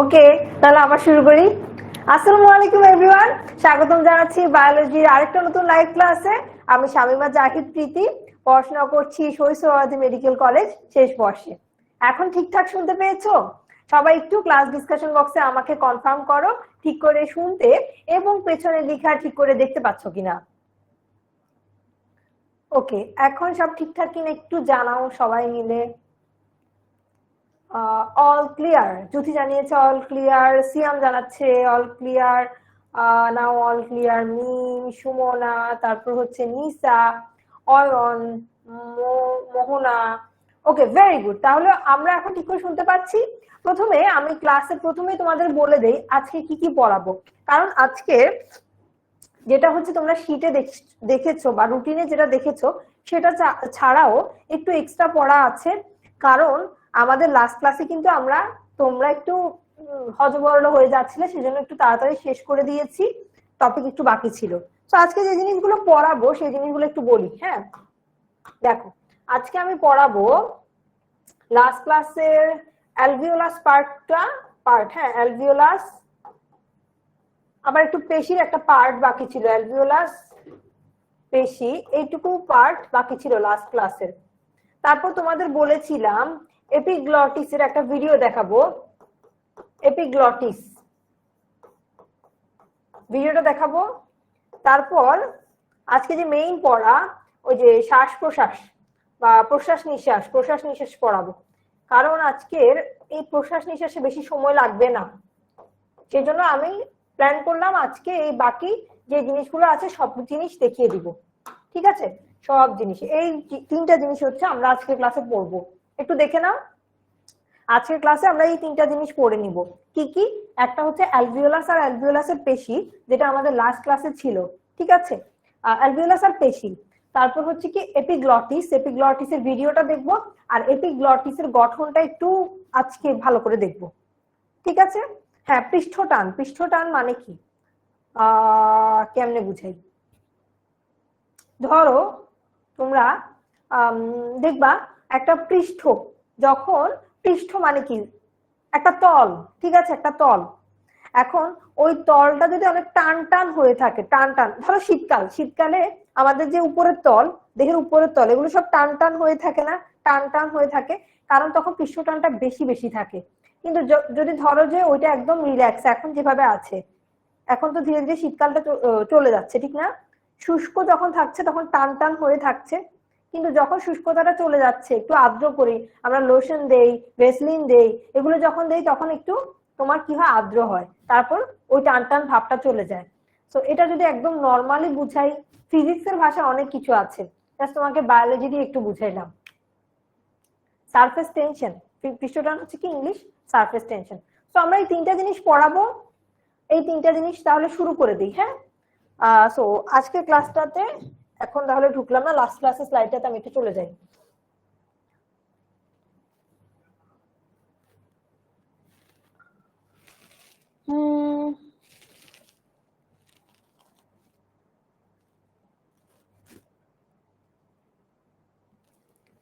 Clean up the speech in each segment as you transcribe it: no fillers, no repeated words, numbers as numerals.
ওকে, তাহলে আবার শুরু করি। আসসালামু আলাইকুম এভরিওয়ান, স্বাগতম জানাচ্ছি বায়োলজির আরেকটা নতুন লাইভ ক্লাসে। আমি শামিমা জাহিদ প্রীতি, পড়াশোনা করছি শহীদ মেডিকেল কলেজ শেষ বর্ষে। এখন ঠিকঠাক শুনতে পেয়েছো? সবাই একটু ক্লাস ডিসকাশন বক্সে আমাকে কনফার্ম করো ঠিক করে শুনতে এবং পেছনে লেখা ঠিক করে দেখতে পাচ্ছ কিনা। ওকে, এখন সব ঠিকঠাক কিনা একটু জানাও সবাই মিলে। অল ক্লিয়ার, জ্যোতি জানিয়েছে অল ক্লিয়ার, সিয়াম জানাচ্ছে অল ক্লিয়ার, নাও অল ক্লিয়ার, মিম, সুমনা, তারপর হচ্ছে নিসা, অয়ন, মোহনা। ওকে, ভেরি গুড। তাহলে আমরা এখন ঠিক করে শুনতে পাচ্ছি। প্রথমে আমি ক্লাসে প্রথমে তোমাদের বলে দেই আজকে কি কি পড়াবো, কারণ আজকে যেটা হচ্ছে তোমরা শীটে দেখেছো বা রুটিনে যেটা দেখেছো সেটা ছাড়াও একটু এক্সট্রা পড়া আছে। কারণ আমাদের লাস্ট ক্লাসে কিন্তু তোমরা একটু হজবরল হয়ে যাচ্ছিলে, সেজন্য একটু তাড়াতাড়ি শেষ করে দিয়েছি, টপিক একটু বাকি ছিল। তো আজকে যে জিনিসগুলো পড়াবো সেই জিনিসগুলো একটু বলি। হ্যাঁ, দেখো আজকে আমি পড়াবো লাস্ট ক্লাসের অ্যালভিওলাস হ্যাঁ অ্যালভিওলাস, আবার একটু পেশির একটা পার্ট বাকি ছিল, অ্যালভিওলাস পেশি, এইটুকু পার্ট বাকি ছিল লাস্ট ক্লাসের। তারপর তোমাদের বলেছিলাম এপিগ্লটিসের একটা ভিডিও দেখাবো, এপিগ্লটিস ভিডিওটা দেখাবো। তারপর আজকে যে মেইন পড়া ওই যে শ্বাস প্রশ্বাস বা প্রশ্বাস নিঃশ্বাস পড়াবো, কারণ আজকের এই প্রশ্বাস নিঃশ্বাসে বেশি সময় লাগবে না, সেই জন্য আমি প্ল্যান করলাম আজকে এই বাকি যে জিনিসগুলো আছে সব জিনিস দেখিয়ে দিব। ঠিক আছে, সব জিনিস, এই তিনটা জিনিস হচ্ছে আমরা আজকে ক্লাসে পড়বো। একটু দেখে নাও, আজকের ক্লাসে আমরা এই তিনটা জিনিস পড়ে নিব। কি কি? একটা হচ্ছে অ্যালভিওলাস আর অ্যালভিওলাসের পেশি, যেটা আমাদের লাস্ট ক্লাসে ছিল। ঠিক আছে, অ্যালভিওলাস আর পেশি। তারপর হচ্ছে কি এপিগ্লটিসের ভিডিওটা দেখবো, আর এপিগ্লটিসের গঠনটা একটু আজকে ভালো করে দেখবো। ঠিক আছে। হ্যাঁ, পৃষ্ঠটান মানে কি কেমনে বুঝাই? ধরো তোমরা দেখবা একটা পৃষ্ঠ মানে কি? একটা তল, ঠিক আছে, একটা তল। এখন ওই তলটা যদি অনেক টান টান হয়ে থাকে, ধরো শীতকালে আমাদের যে উপরের তল, দেহের উপরের তল, এগুলো সব টান টান হয়ে থাকে না? টান হয়ে থাকে কারণ তখন পৃষ্ঠটানটা বেশি বেশি থাকে। কিন্তু যদি ধরো যে ওইটা একদম রিল্যাক্স, এখন যেভাবে আছে, এখন তো ধীরে ধীরে শীতকালটা চলে যাচ্ছে, ঠিক না? শুষ্ক যখন থাকছে তখন টান হয়ে থাকছে, কিন্তু যখন শুষ্কতাটা চলে যাচ্ছে, একটু আর্দ্র করি, আমরা লোশন দেই, ভেসলিন দেই, এগুলো যখন দেই তখন একটু তোমার কি হয়, আর্দ্র হয়, তারপর ওই টান ভাবটা চলে যায়। তো এটা যদি একদম নর্মালি বুঝাই, ফিজিক্সের ভাষায় অনেক কিছু আছে, জাস্ট তোমাকে বায়োলজি দিয়ে একটু বুঝাইলাম। সারফেস টেনশন, পৃষ্ঠটান হচ্ছে কি ইংলিশ, সারফেস টেনশন। তো আমরা এই তিনটা জিনিস পড়াবো, এই তিনটা জিনিস তাহলে শুরু করে দিই। হ্যাঁ, সো আজকের ক্লাসটাতে এখন তাহলে ঢুকলাম না, লাস্ট ক্লাসের স্লাইডটাতে আমি একটু চলে যাই।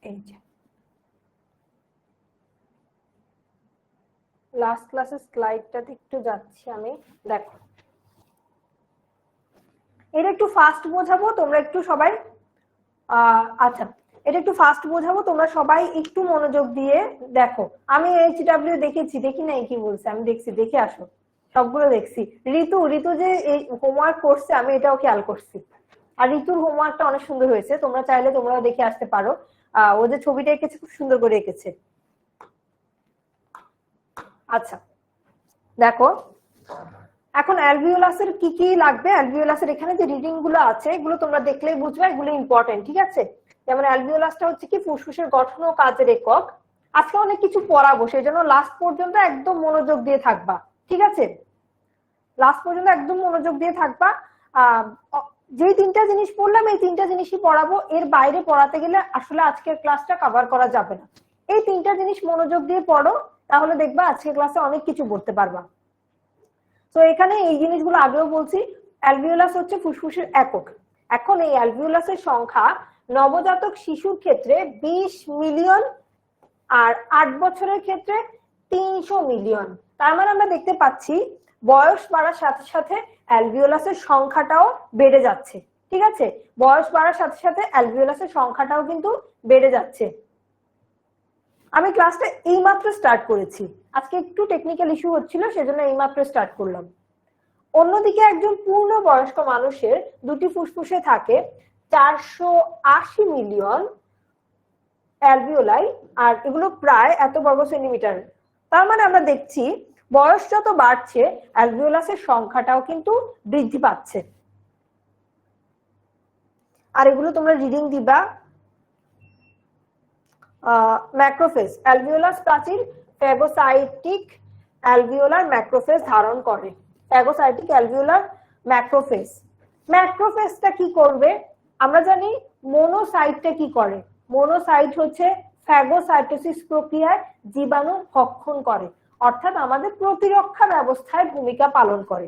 এই যে লাস্ট ক্লাসের স্লাইডটাতে একটু যাচ্ছি আমি, দেখো এটা একটু ফাস্ট বোঝাবো, তোমরা একটু সবাই আচ্ছা এটা একটু ফাস্ট বোঝাবো, তোমরা সবাই একটু মনোযোগ দিয়ে দেখো। আমি HW দেখি নাই কি বলছে, আমি দেখছি, দেখে আসো, সবগুলো দেখছি। ঋতু যে এই হোমওয়ার্ক করছে আমি এটাও খেয়াল করছি, আর ঋতুর হোমওয়ার্কটা অনেক সুন্দর হয়েছে, তোমরা চাইলে তোমরাও দেখে আসতে পারো। ও যে ছবিটা এঁকেছে খুব সুন্দর করে এঁকেছে। আচ্ছা দেখো, এখন অ্যালভিওলাসের কি কি লাগবে, অ্যালভিওলাসের এখানে যে রিডিং গুলো আছে এগুলো তোমরা দেখলেই বুঝবে, এগুলো ইম্পর্টেন্ট। ঠিক আছে, যেমন অ্যালভিওলাসটা হচ্ছে কি ফুসফুসের গঠন ও কাজের একক। আজকে অনেক কিছু পড়াবো, সেই জন্য লাস্ট পর্যন্ত একদম মনোযোগ দিয়ে থাকবা। ঠিক আছে, লাস্ট পর্যন্ত একদম মনোযোগ দিয়ে থাকবা। যেই তিনটা জিনিস পড়লাম এই তিনটা জিনিসই পড়াবো, এর বাইরে পড়াতে গেলে আসলে আজকের ক্লাসটা কভার করা যাবে না। এই তিনটা জিনিস মনোযোগ দিয়ে পড়ো, তাহলে দেখবা আজকের ক্লাসে অনেক কিছু পড়তে পারবা। তো এখানে এই জিনিসগুলো আগেও বলছি, অ্যালভিওলাস হচ্ছে ফুসফুসের একক। এখন এই অ্যালভিওলাসের সংখ্যা নবজাতক শিশুর ক্ষেত্রে 20 মিলিয়ন, আর 8 বছরের ক্ষেত্রে 300 মিলিয়ন। তার মানে আমরা দেখতে পাচ্ছি বয়স বাড়ার সাথে সাথে অ্যালভিওলাসের সংখ্যাটাও বেড়ে যাচ্ছে। ঠিক আছে, বয়স বাড়ার সাথে সাথে অ্যালভিওলাসের সংখ্যাটাও কিন্তু বেড়ে যাচ্ছে। আমি ক্লাসটা এইমাত্র স্টার্ট করেছি, আজকে একটু টেকনিক্যাল ইস্যু হচ্ছিল, সেজন্য এইমাত্র স্টার্ট করলাম। অন্যদিকে একজন পূর্ণ বয়স্ক মানুষের দুটি ফুসফুসে থাকে 480 মিলিয়ন অ্যালভিওলাই, আর এগুলো প্রায় এত বর্গ সেন্টিমিটার। তার মানে আমরা দেখছি বয়স যত বাড়ছে অ্যালভিওলাসের সংখ্যাটাও কিন্তু বৃদ্ধি পাচ্ছে। আর এগুলো তোমরা রিডিং দিবা। ম্যাক্রোফেজ, অ্যালভিওলাস প্রাচীর ফ্যাগোসাইটিক অ্যালভিওলার ম্যাক্রোফেজ ধারণ করে। ফ্যাগোসাইটিক অ্যালভিওলার ম্যাক্রোফেজ, ম্যাক্রোফেজটা কি করবে? আমরা জানি মোনোসাইটটা কি করে। মোনোসাইট হচ্ছে ফ্যাগোসাইটোসিস প্রক্রিয়ায় জীবাণু ভক্ষণ করে, অর্থাৎ আমাদের প্রতিরক্ষা ব্যবস্থায় ভূমিকা পালন করে।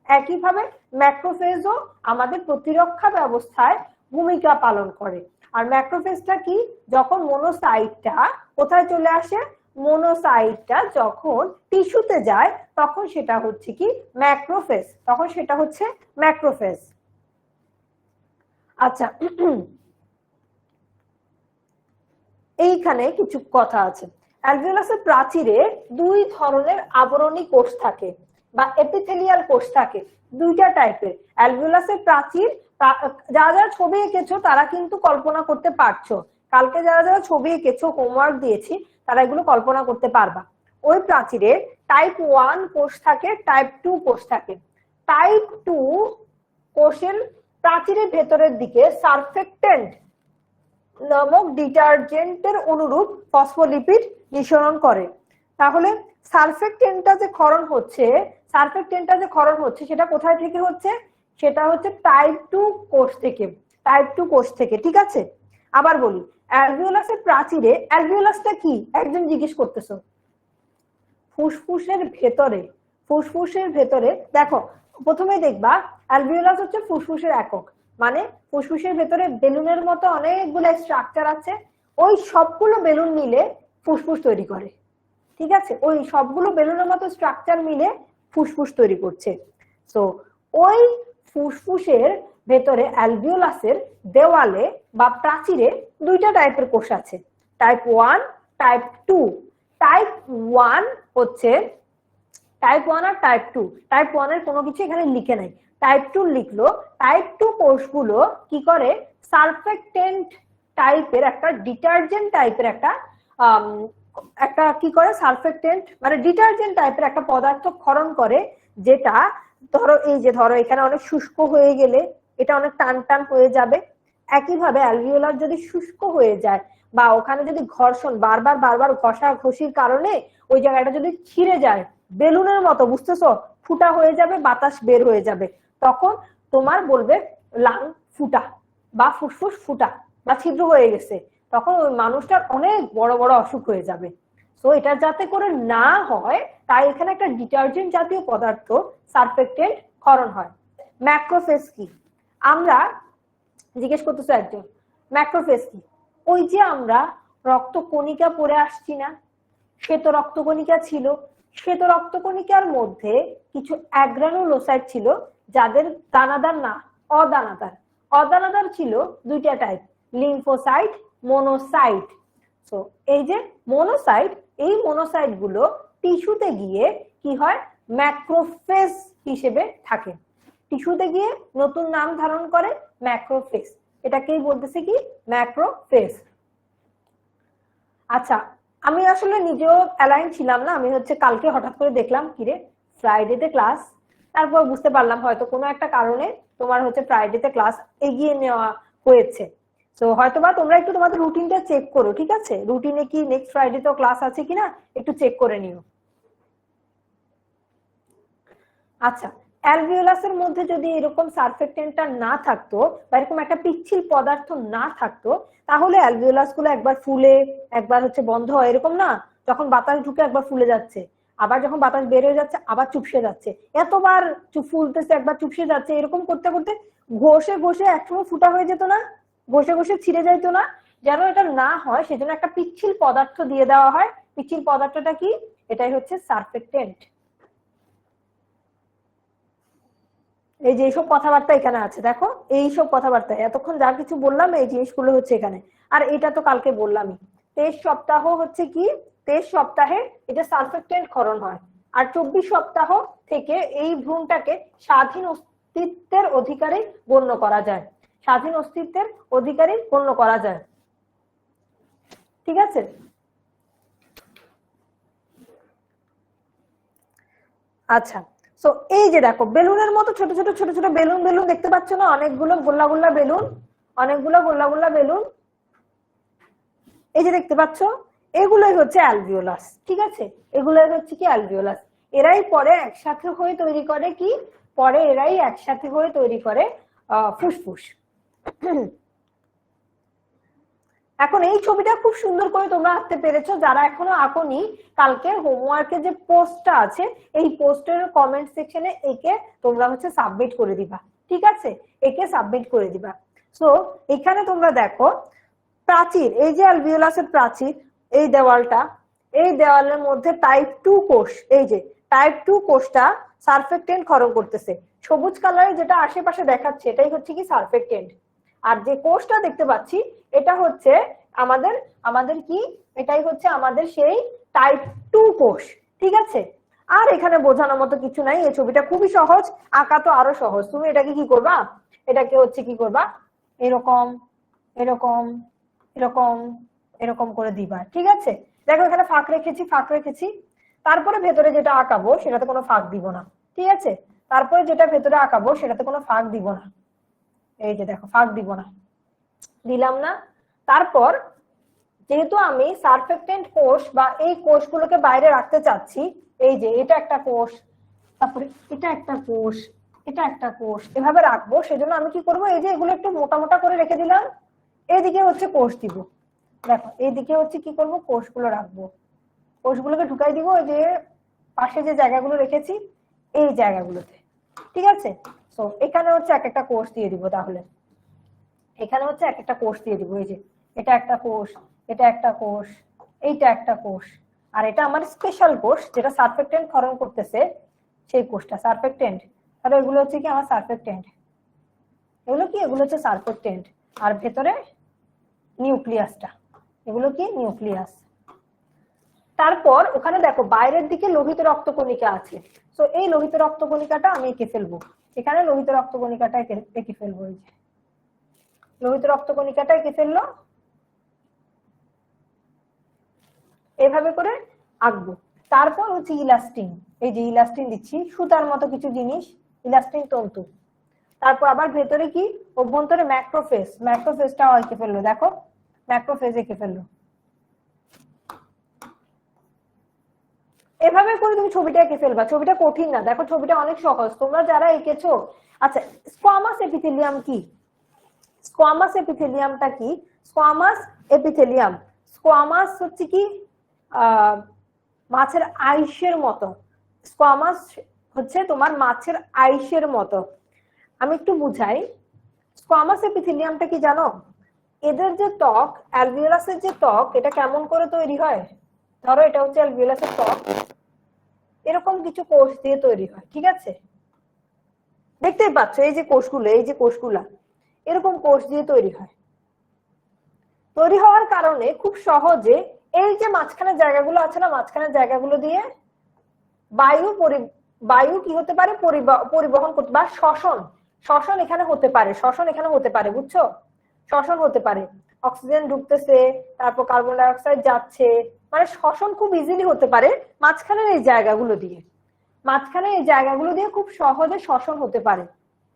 একইভাবে ম্যাক্রোফেজও আমাদের প্রতিরক্ষা ব্যবস্থায় ভূমিকা পালন করে। আর ম্যাক্রোফেজটা কি? যখন মোনোসাইটটা কোথায় চলে আসে, মোনোসাইটটা যখন টিস্যুতে যায় তখন সেটা হচ্ছে কি ম্যাক্রোফেজ, তখন সেটা হচ্ছে ম্যাক্রোফেজ। আচ্ছা, এইখানে কিছু কথা আছে। অ্যালভিওলাসের প্রাচীরে দুই ধরনের আবরণী কোষ থাকে বা এপিথেলিয়াল কোষ থাকে, দুইটা টাইপের। অ্যালভিওলাসের প্রাচীর, যারা যারা ছবি এঁকেছো তারা কিন্তু কল্পনা করতে পারছো, কালকে যারা যারা ছবি এঁকেছো হোমওয়ার্ক দিয়েছি তারা এগুলো কল্পনা করতে পারবা। ওই প্রাচীরে টাইপ 1 কোষ থাকে, টাইপ 2 কোষ থাকে। টাইপ 2 কোষের প্রাচীরের ভেতরের দিকে সারফেক্টেন্ট নামক ডিটারজেন্টের অনুরূপ ফসফোলিপিড নিঃসরণ করে। তাহলে সারফেক্টেন্টটা যে ক্ষরণ হচ্ছে, সেটা কোথায় থেকে হচ্ছে? সেটা হচ্ছে টাইপ 2 কোষ থেকে, টাইপ 2 কোষ থেকে। ঠিক আছে, আবার বলি, অ্যালভিওলাসের প্রাচীরে, অ্যালভিওলাসটা কি একজন জিজ্ঞেস করতেছো? ফুসফুসের ভেতরে দেখো, প্রথমে দেখবা অ্যালভিওলাস হচ্ছে ফুসফুসের একক, মানে ফুসফুসের ভেতরে বেলুনের মতো অনেকগুলো স্ট্রাকচার আছে, ওই সবগুলো বেলুন মিলে ফুসফুস তৈরি করে। ঠিক আছে, ওই সবগুলো বেলুনের মতো স্ট্রাকচার মিলে ফুসফুস তৈরি করছে। তো ওই ফুসফুসের ভেতরে অ্যালভিওলাসের দেওয়ালে বা প্রাচীরে দুইটা টাইপের কোষ আছে, টাইপ 1, টাইপ 2। টাইপ 1 হচ্ছে টাইপ 1 আর টাইপ 2। টাইপ 1 এর কোনো কিছু এখানে লিখে নাই, টাইপ 2 লিখলো। টাইপ 2 কোষগুলো কি করে? সারফেক্টেন্ট টাইপের একটা ডিটারজেন্ট টাইপের একটা কি করে, সারফেক্টেন্ট মানে ডিটারজেন্ট টাইপের একটা পদার্থ ক্ষরণ করে, যেটা ধরো এই যে ধরো এখানে অনেক শুষ্ক হয়ে গেলে এটা অনেক টান টান হয়ে যাবে। একইভাবে অ্যালভিওলাস যদি শুষ্ক হয়ে যায় বা ওখানে যদি ঘর্ষণ বারবার ঘষাঘষির কারণে ওই জায়গাটা যদি ছিঁড়ে যায়, বেলুনের মতো, বুঝতেছো, ফুটা হয়ে যাবে, বাতাস বের হয়ে যাবে, তখন তোমার বলবে লাং ফুটা বা ফুসফুস ফুটা বা ছিদ্র হয়ে গেছে, তখন ওই মানুষটার অনেক বড় বড় অসুখ হয়ে যাবে। তো এটা যাতে করে না হয় তাই এখানে একটা ডিটারজেন্ট জাতীয় পদার্থ সারফেক্টেন্ট ক্ষরণ হয়। ম্যাক্রোফেজ কি? আমরা জিজ্ঞেস করতেছো একজন, ম্যাক্রোফেজ কি? ওই যে আমরা রক্তকণিকা পড়ে আসছি না, শ্বেত রক্তকণিকা ছিল, শ্বেত রক্তকণিকার মধ্যে কিছু অ্যাগ্রানুলোসাইট ছিল যাদের দানাদার না অদানাদার। অদানাদার ছিল দুইটা টাইপ, লিম্ফোসাইট, মোনোসাইট। তো এই যে মোনোসাইট, এই মোনোসাইট গুলো টিস্যুতে গিয়ে কি হয়, ম্যাক্রোফেজ হিসেবে থাকে, টিস্যুতে গিয়ে নতুন নাম ধারণ করে ম্যাক্রোফেজ। এটাকেই বলতেছে কি ম্যাক্রোফেজ। আচ্ছা, আমি আসলে নিজেও অ্যালাইন ছিলাম না, আমি হচ্ছে কালকে হঠাৎ করে দেখলাম কিরে ফ্রাইডেতে ক্লাস, তারপর বুঝতে পারলাম হয়তো কোনো একটা কারণে তোমার হচ্ছে ফ্রাইডেতে ক্লাস এগিয়ে নেওয়া হয়েছে। তো হয়তোবা তোমরা একটু তোমাদের রুটিনটা চেক করো, ঠিক আছে? রুটিনে কি নেক্সট ফ্রাইডে তো ক্লাস আছে কিনা একটু চেক করে নিও। আচ্ছা, অ্যালভিওলাসের মধ্যে যদি এরকম সারফেক্টেন্টটা না থাকতো বা এরকম একটা পিচ্ছিল পদার্থ না থাকতো, তাহলে অ্যালভিওলাস গুলো একবার ফুলে একবার হচ্ছে বন্ধ হয়, এরকম না, যখন বাতাস ঢুকে একবার ফুলে যাচ্ছে, আবার যখন বাতাস বের হয়ে যাচ্ছে আবার চুপসে যাচ্ছে, এতবার ফুলতেছে একবার চুপসে যাচ্ছে, এরকম করতে করতে ঘষে ঘষে একসময় ফুটা হয়ে যেত না, ঘষে ঘষে ছিঁড়ে যাইতো না। যেন এটা না হয় সেজন্য একটা পিচ্ছিল পদার্থ দিয়ে দেওয়া হয়। পিচ্ছিল পদার্থটা কি? এটাই হচ্ছে সারফেক্টেন্ট। এই যে এইসব কথাবার্তা এখানে আছে, দেখো এইসব কথাবার্তা এতক্ষণ যা কিছু বললাম এই জিনিসগুলো হচ্ছে এখানে। আর এটা তো কালকে বললামই, 23 সপ্তাহ হচ্ছে কি, 23 সপ্তাহে এটা সারফেক্টেন্ট ক্ষরণ হয়। আর 24 সপ্তাহ থেকে এই ভ্রূণটাকে স্বাধীন অস্তিত্বের অধিকারী গণ্য করা যায়, স্বাধীন অস্তিত্বের অধিকারী গণ্য করা যায়। ঠিক আছে, আচ্ছা। সো এই যে দেখো বেলুনের মতো ছোট ছোট ছোট ছোট বেলুন বেলুন দেখতে পাচ্ছ না, অনেকগুলো গোল্লা গোল্লা বেলুন, অনেকগুলো গোল্লা গোল্লা বেলুন, এই যে দেখতে পাচ্ছ, এগুলোই হচ্ছে অ্যালভিওলাস। ঠিক আছে, এগুলোই হচ্ছে কি অ্যালভিওলাস। এরাই পরে একসাথে হয়ে তৈরি করে কি, পরে এরাই একসাথে হয়ে তৈরি করে ফুসফুস। এখন এই ছবিটা খুব সুন্দর করে তোমরা আঁকতে পেরেছো, যারা এখনো আঁকোনি কালকে হোমওয়ার্কের যে পোস্টটা আছে এই পোস্টের কমেন্ট সেকশনে একে তোমরা হচ্ছে সাবমিট করে দিবা। ঠিক আছে, একে সাবমিট করে দিবা। সো এখানে তোমরা দেখো প্রাচীর, এই যে অ্যালভিওলাসের প্রাচীর, এই দেওয়ালটা, এই দেওয়ালের মধ্যে টাইপ 2 কোষ, এই যে টাইপ 2 কোষটা সারফেক্টেন্ট ক্ষরণ করতেছে। সবুজ কালারের যেটা আশেপাশে দেখাচ্ছে এটাই হচ্ছে কি সারফেক্টেন্ট। আর যে কোষটা দেখতে পাচ্ছি এটা হচ্ছে আমাদের আমাদের কি, এটাই হচ্ছে আমাদের সেই টাইপ 2 কোষ। ঠিক আছে, আর এখানে বোঝানোর মতো কিছু নাই, এই ছবিটা খুবই সহজ, আঁকা তো আরো সহজ। তুমি এটাকে কি করবা, এটাকে হচ্ছে কি করবা, এরকম এরকম এরকম এরকম করে দিবা। ঠিক আছে, দেখো এখানে ফাঁক রেখেছি, ফাঁক রেখেছি, তারপরে ভেতরে যেটা আঁকাবো সেটাতে কোনো ফাঁক দিব না। ঠিক আছে, তারপরে যেটা ভেতরে আঁকাবো সেটাতে কোনো ফাঁক দিব না, এই যে দেখো ফাঁক দিব না, দিলাম না। তারপর যেহেতু আমি সারফেক্টেন্ট কোষ বা এই কোষগুলোকে বাইরে রাখতে চাচ্ছি, এই যে এটা একটা কোষ, তারপরে এটা একটা কোষ, এটা একটা কোষ, এভাবে রাখবো, সেজন্য আমি কি করব, এই যে এগুলো একটু মোটা মোটা করে রেখে দিলাম, এইদিকে হচ্ছে কোষ দিব। দেখো এইদিকে হচ্ছে কি করব, কোষগুলো রাখবো, কোষগুলোকে ঢুকাই দিব ওই যে পাশে যে জায়গাগুলো রেখেছি এই জায়গাগুলোতে। ঠিক আছে, তো এখানে হচ্ছে এক একটা কোষ দিয়ে দিব, তাহলে এখানে হচ্ছে এক একটা কোষ দিয়ে দিব, এই যে এটা একটা কোষ, এটা একটা কোষ, এইটা একটা কোষ, আর এটা আমার স্পেশাল কোষ যেটা সারফেক্টেন্ট ক্ষরণ করতেছে সেই কোষটা সারফেক্টেন্ট। তাহলে এগুলো হচ্ছে কি আমার সারফেক্টেন্ট, এগুলো কি, এগুলো হচ্ছে সারফেক্টেন্ট। আর ভেতরে নিউক্লিয়াসটা, এগুলো কি নিউক্লিয়াস। তারপর ওখানে দেখো বাইরের দিকে লোহিত রক্তকণিকা আছে, তো এই লোহিত রক্তকণিকাটা আমি এঁকে ফেলবো, এখানে লোহিত রক্তকণিকাটা এঁকে ফেলবো, এই যে লোহিত রক্তকণিকাটা এঁকে ফেললো, এভাবে করে আঁকবো। তারপর হচ্ছে ইলাস্টিন, এই যে ইলাস্টিন দিচ্ছি, সুতার মতো কিছু জিনিস, ইলাস্টিন তন্তু। তারপর আবার ভেতরে কি, অভ্যন্তরে ম্যাক্রোফেজ, ম্যাক্রোফেজটাও এঁকে ফেললো, দেখো ম্যাক্রোফেজ এঁকে ফেললো। এভাবে করে তুমি ছবিটা এঁকে ফেলবা, ছবিটা কঠিন না, দেখো ছবিটা অনেক সহজ, তোমরা যারা এঁকেছো। আচ্ছা, স্কোয়ামাস এপিথেলিয়াম কি, স্কোয়ামাস এপিথেলিয়ামটা কি, স্কোয়ামাস এপিথেলিয়াম, স্কোয়ামাস হচ্ছে কি মাছের আইসের মতো, স্কোয়ামাস হচ্ছে তোমার মাছের আইসের মতো। আমি একটু বুঝাই, স্কোয়ামাস এপিথেলিয়ামটা কি জানো, এদের যে ত্বক, অ্যালভিওলাসের যে ত্বক, এটা কেমন করে তৈরি হয়, ধরো এটা হচ্ছে অ্যালভিওলাসের ত্বক, এরকম কিছু কোষ দিয়ে তৈরি হয়। ঠিক আছে, দেখতেই পাচ্ছ এই যে কোষগুলো, এই যে কোষগুলা এরকম কোষ দিয়ে তৈরি হয়। তৈরি হওয়ার কারণে খুব সহজে এই যে মাঝখানে জায়গাগুলো আছে না, মাঝখানের জায়গাগুলো দিয়ে বায়ু কি হতে পারে, পরিবহন করতে, বা শ্বসন, শ্বসন এখানে হতে পারে, শ্বসন এখানে হতে পারে, বুঝছো, শ্বসন হতে পারে, অক্সিজেন ঢুকতেছে তারপর কার্বন ডাই অক্সাইড যাচ্ছে, মানে শ্বসন খুব ইজিলি হতে পারে মাঝখানের এই জায়গাগুলো দিয়ে, মাঝখানে এই জায়গাগুলো দিয়ে খুব সহজে শ্বসন হতে পারে।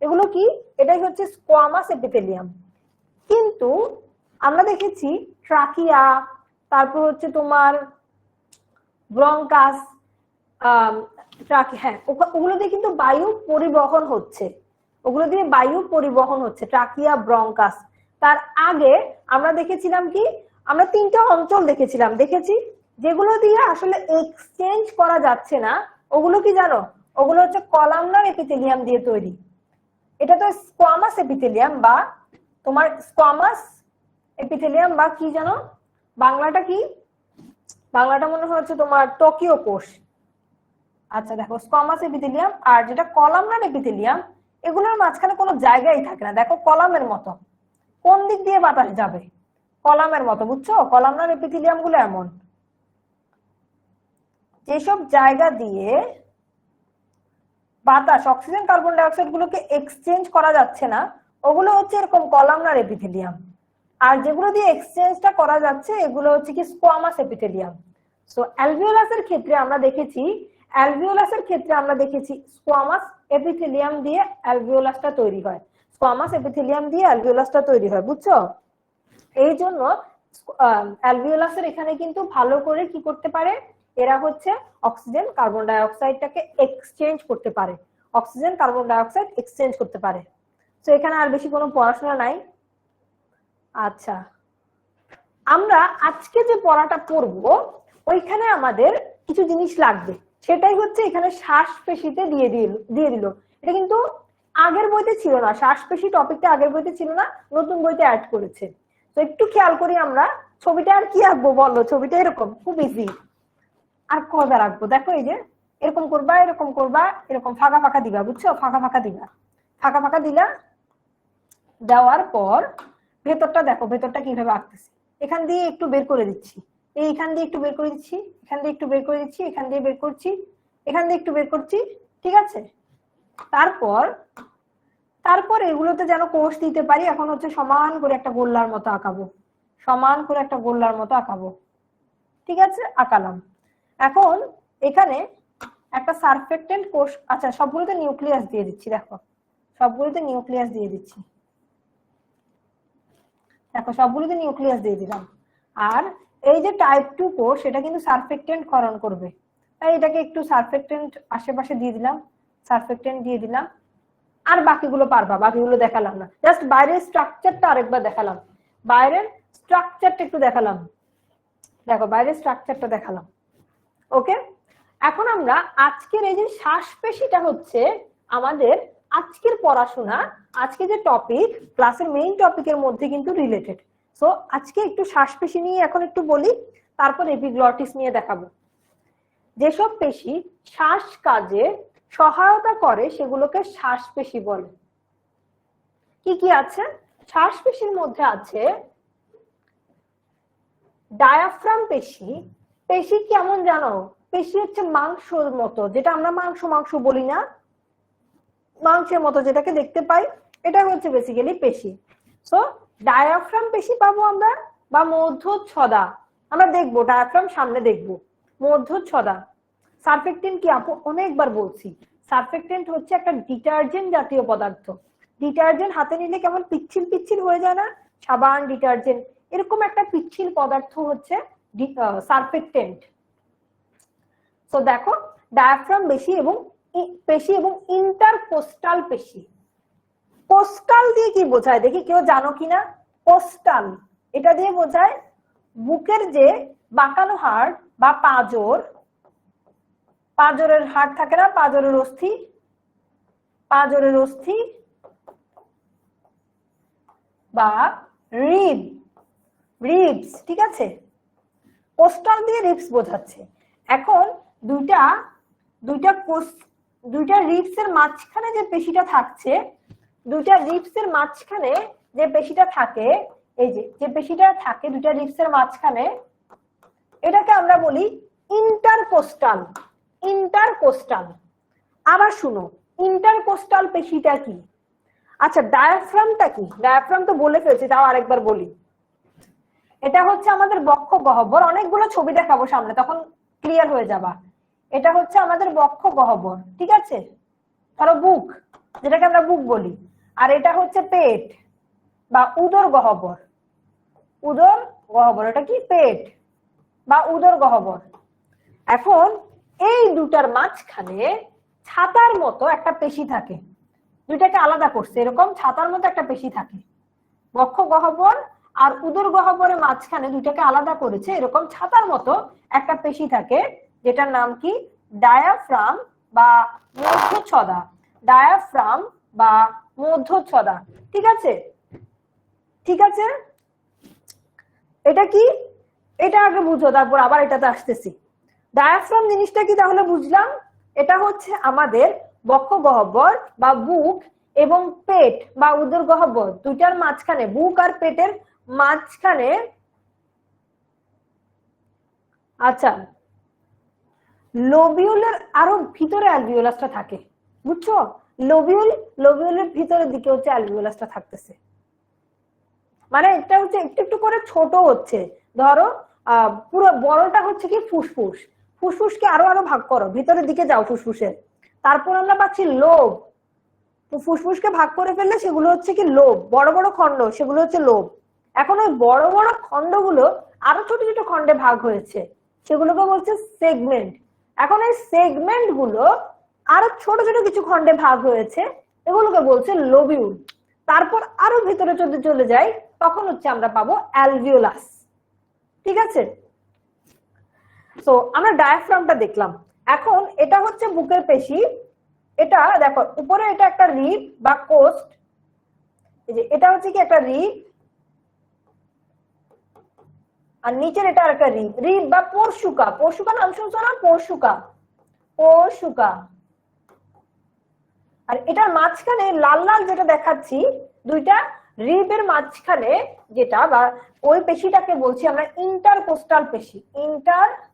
এগুলো কি, এটাই হচ্ছে স্কোয়ামাস এপিথেলিয়াম। কিন্তু আমরা দেখেছি ট্রাকিয়া, তারপর হচ্ছে তোমার ব্রঙ্কাস, হ্যাঁ ওগুলো দিয়ে কিন্তু বায়ু পরিবহন হচ্ছে, ওগুলো দিয়ে বায়ু পরিবহন হচ্ছে, ট্রাকিয়া ব্রঙ্কাস। তার আগে আমরা দেখেছিলাম কি, আমরা তিনটা অঞ্চল দেখেছি যেগুলো দিয়ে আসলে এক্সচেঞ্জ করা যাচ্ছে না, ওগুলো কি জানো, ওগুলো হচ্ছে কলামনার এপিথেলিয়াম দিয়ে তৈরি। এটা তো স্কোয়ামাস এপিথেলিয়াম বা তোমার স্কোয়ামাস এপিথেলিয়াম বা কি জানো বাংলাটা কি, বাংলাটা মনে হচ্ছে তোমার টোকিও কোষ। আচ্ছা দেখো, স্কোয়ামাস এপিথেলিয়াম আর যেটা কলামনার এপিথেলিয়াম, এগুলোর মাঝখানে কোনো জায়গাই থাকে না। দেখো কলামের মতো, কোন দিক দিয়ে বাতাস যাবে? কলামের মতো, বুঝছো? কলামনার এপিথেলিয়াম গুলো এমন, যেসব জায়গা দিয়ে বাতাস অক্সিজেন কার্বন ডাই অক্সাইড গুলোকে এক্সচেঞ্জ করা যাচ্ছে না, ওগুলো হচ্ছে এরকম কলামনার এপিথেলিয়াম। আর যেগুলো দিয়ে এক্সচেঞ্জটা করা যাচ্ছে এগুলো হচ্ছে কি স্কোয়ামাস এপিথেলিয়াম। সো অ্যালভিওলাসের ক্ষেত্রে আমরা দেখেছি স্কোয়ামাস এপিথেলিয়াম দিয়ে অ্যালভিওলাসটা তৈরি হয়, স্কোয়ামাস এপিথেলিয়াম দিয়ে অ্যালভিওলাসটা তৈরি হয়, বুঝছো? এই জন্য অ্যালভিওলাসের এখানে কিন্তু ভালো করে কি করতে পারে, এরা হচ্ছে অক্সিজেন কার্বন ডাই অক্সাইডটাকে এক্সচেঞ্জ করতে পারে, oxygen carbon die oxide exchange করতে পারে। তো এখানে আর বেশি কোনো পড়াশোনা নাই। আচ্ছা, আমরা আজকে যে পড়াটা পড়বো ওইখানে আমাদের কিছু জিনিস লাগবে, সেটাই হচ্ছে এখানে শ্বাসপেশিতে দিয়ে দিল। এটা কিন্তু আগের বইতে ছিল না, শ্বাসপেশি টপিকটা আগের বইতে ছিল না, নতুন বইতে অ্যাড করেছে। তো একটু খেয়াল করি আমরা, ছবিটা আর কি আঁকবো বলো? ছবিটা এরকম, খুব ইজি। আর কয়বার আঁকবো? দেখো এই যে এরকম করবা, এরকম করবা, এরকম ফাঁকা ফাঁকা দিবা, বুঝছো? ফাঁকা ফাঁকা দিবা, ফাঁকা ফাঁকা দিলা। দেওয়ার পর ভেতরটা দেখো, ভেতরটা কিভাবে আঁকতেছি। এখান দিয়ে একটু বের করে দিচ্ছি, এইখান দিয়ে একটু বের করে দিচ্ছি, এখান দিয়ে একটু বের করে দিচ্ছি, এখান দিয়ে বের করছি, এখান দিয়ে একটু বের করছি, ঠিক আছে? তারপর এগুলোতে যেন কোষ দিতে পারি, এখন হচ্ছে সমান করে একটা গোল্লার মতো আঁকাবো, সমান করে একটা গোল্লার মতো আঁকাবো, ঠিক আছে? আঁকালাম। এখন এখানে একটা সারফেক্টেন্ট কোষ, আচ্ছা সবগুলোতে নিউক্লিয়াস দিয়ে দিচ্ছি, দেখো সবগুলোতে নিউক্লিয়াস দিয়ে দিচ্ছি, দেখো সবগুলোতে নিউক্লিয়াস দিয়ে দিলাম। আর এই যে টাইপ 2 কোষ, এটা কিন্তু সারফেক্টেন্ট ক্ষরণ করবে, তাই এটাকে একটু সারফেক্টেন্ট আশেপাশে দিয়ে দিলাম, সারফেক্টেন্ট দিয়ে দিলাম। আর বাকিগুলো পারবা, বাকিগুলো দেখালাম না, জাস্ট বাইরের স্ট্রাকচারটা আরেকবার দেখালাম, বাইরের স্ট্রাকচারটা একটু দেখালাম, দেখো বাইরের স্ট্রাকচারটা দেখালাম। ওকে, এখন আমরা আজকের এই যে শ্বাসপেশিটা হচ্ছে আমাদের আজকের পড়াশোনা, আজকে যে টপিক, ক্লাসের মেইন টপিকের মধ্যে কিন্তু রিলেটেড। সো আজকে একটু শ্বাসপেশি নিয়ে এখন একটু বলি, তারপর এপিগ্লটিস নিয়ে দেখাবো। যেসব পেশি শ্বাস কাজে সহায়তা করে সেগুলোকে শ্বাসপেশি বলে। কি কি আছে? শ্বাসপেশির মধ্যে আছে ডায়াফ্রাম পেশি। পেশি কেমন জানো? পেশি হচ্ছে মাংসের মতো, যেটা আমরা মাংস মাংস বলি না, মাংসের মতো যেটাকে দেখতে পাই, এটা হচ্ছে বেসিক্যালি পেশি। সো ডায়াফ্রাম পেশি পাবো আমরা, বা মধ্যচ্ছদা আমরা দেখবো, ডায়াফ্রাম সামনে দেখবো। মধ্যচ্ছদা। সারফেক্টেন্ট কি আপু? অনেকবার বলছি, সারফেক্টেন্ট হচ্ছে একটা ডিটারজেন্ট জাতীয় পদার্থ। ডিটারজেন্ট হাতে নিলে কেমন পিচ্ছিল পিচ্ছিল হয়ে যায় না? সাবান, ডিটারজেন্ট, এরকম একটা পিচ্ছিল পদার্থ হচ্ছে সারফেক্টেন্ট। তো দেখো ডায়াফ্রাম পেশি এবং ইন্টারকোস্টাল পেশি। কোস্টাল দিয়ে কি বোঝায় দেখি, কেউ জানো কিনা? কোস্টাল এটা দিয়ে বোঝায় বুকের যে বাঁকানো হাড় বা পাঁজর, পাঁজরের হাড় থাকে না, পাঁজরের অস্থি, পাঁজরের অস্থি বা রিবস, ঠিক আছে? কোস্টাল দিয়ে রিবস বোঝাচ্ছে। এখন দুইটা রিবস এর মাঝখানে যে পেশিটা থাকছে, দুইটা রিবস এর মাঝখানে যে পেশিটা থাকে, এই যে পেশিটা থাকে দুইটা রিবস এর মাঝখানে, এটাকে আমরা বলি ইন্টারকোস্টাল। ইন্টারকোস্টাল। আবার শুনো, ইন্টারকোস্টাল পেশিটা কি? আচ্ছা ডায়াফ্রামটা কি? ডায়াফ্রাম তো বলে ফেলছি, তাও আরেকবার বলি। এটা হচ্ছে আমাদের বক্ষ গহ্বর, অনেকগুলো ছবি দেখাবো সামনে, তখন ক্লিয়ার হয়ে যাবা। এটা হচ্ছে আমাদের বক্ষ গহ্বর, ঠিক আছে? ধরো বুক, যেটাকে আমরা বুক বলি। আর এটা হচ্ছে পেট বা উদর গহ্বর। উদর গহ্বর, এটা কি? পেট বা উদর গহ্বর। এখন এই দুটার মাঝখানে ছাতার মতো একটা পেশি থাকে, দুইটাকে আলাদা করছে, এরকম ছাতার মতো একটা পেশি থাকে। বক্ষ গহ্বর আর উদর গহ্বরের মাঝখানে দুইটাকে আলাদা করেছে, এরকম ছাতার মতো একটা পেশি থাকে, যেটার নাম কি? ডায়াফ্রাম বা মধ্যচ্ছদা। ডায়াফ্রাম বা মধ্যচ্ছদা, ঠিক আছে? ঠিক আছে, এটা কি? এটা আগে বুঝো, তারপর আবার এটাতে আসতেছি। ডায়াফ্রাম জিনিসটা কি তাহলে বুঝলাম? এটা হচ্ছে আমাদের বক্ষ গহ্বর বা বুক এবং পেট বা উদর গহ্বর দুইটার মাঝখানে, বুক আর পেটের মাঝখানে, আচ্ছা, লোবিউলের আরো ভিতরে অ্যালভিওলাসটা থাকে, বুঝছো? লোবিউলের ভিতরের দিকে হচ্ছে অ্যালভিওলাসটা থাকতেছে। মানে এটা হচ্ছে একটু একটু করে ছোট হচ্ছে। ধরো পুরো বড়টা হচ্ছে কি ফুসফুস, ফুসফুসকে আরো আরো ভাগ করো, ভিতরের দিকে যাও ফুসফুসের, তারপর আমরা পাচ্ছি লোব। তো ফুসফুসকে ভাগ করে ফেললে সেগুলো হচ্ছে কি লোব, বড় বড় খন্ড, সেগুলো হচ্ছে লোব। এখন ওই বড় বড় খন্ডগুলো আরো ছোট ছোট খন্ডে ভাগ হয়েছে, সেগুলোকে বলছে সেগমেন্ট। এখন এই সেগমেন্ট গুলো আরো ছোট ছোট কিছু খন্ডে ভাগ হয়েছে, এগুলোকে বলছে লোবিউল। তারপর আরো ভিতরে যদি চলে যাই তখন হচ্ছে আমরা পাবো অ্যালভিওলাস। ঠিক আছে, তো আমরা ডায়াফ্রামটা দেখলাম। এখন এটা হচ্ছে বুকের পেশি, এটা দেখো উপরে এটা একটা রিব বা কোস্ট, এই যে এটা হচ্ছে কি একটা রিব, আর নিচের এটা একটা রিব, রিব বা পরশুকা, পরশুকা নাম শুনছো না? পরশুকা, পরশুকা। আর এটার মাঝখানে লাল লাল যেটা দেখাচ্ছি, দুইটা রিবের মাঝখানে যেটা, বা ওই পেশিটাকে বলছি আমরা ইন্টারকোস্টাল পেশি, ইন্টারকোস্টাল,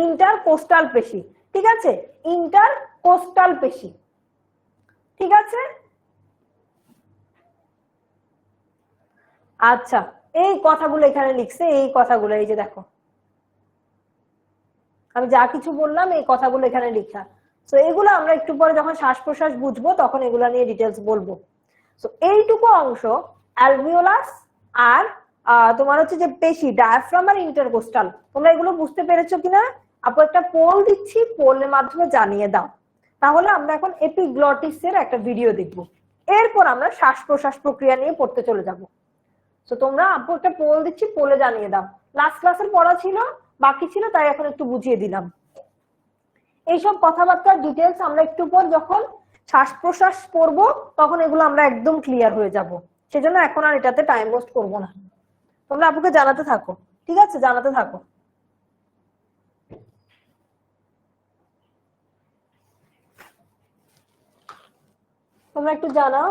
ইন্টারকোস্টাল পেশি। ঠিক আছে, ইন্টারকোস্টাল পেশি। ঠিক আছে, আচ্ছা, এই কথাগুলো এখানে লিখছে, এই কথাগুলো এই যে দেখো, আমি যা কিছু বললাম এই কথাগুলো এখানে লেখা। তো এগুলো আমরা একটু পরে যখন শ্বাস প্রশ্বাস বুঝবো তখন এগুলো নিয়ে ডিটেলস বলবো। তো এইটুকু অংশ অ্যালভিওলাস আর তোমার হচ্ছে যে পেশি ডায়াফ্রাম আর ইন্টারকোস্টাল, তোমরা এগুলো বুঝতে পেরেছো কিনা? আপু একটা পোল দিচ্ছি, পোলের মাধ্যমে জানিয়ে দাও। তাহলে আমরা এখন এপিগ্লটিসের একটা ভিডিও দেখবো, এরপর আমরা শ্বাস প্রশ্বাস প্রক্রিয়া নিয়ে পড়তে চলে যাব। তো তোমরা আপু একটা পোল দিচ্ছি, পোলে জানিয়ে দাও। লাস্ট ক্লাসের পড়া ছিল, বাকি ছিল, তাই এখন একটু বুঝিয়ে দিলাম। এইসব কথাবার্তার ডিটেলস আমরা একটু পর যখন শ্বাস প্রশ্বাস পড়বো তখন এগুলো আমরা একদম ক্লিয়ার হয়ে যাব, সেজন্য এখন আর এটাতে টাইম ওয়েস্ট করবো না। তোমরা আপুকে জানাতে থাকো, ঠিক আছে? জানাতে থাকো। তোমরা একটু জানাও।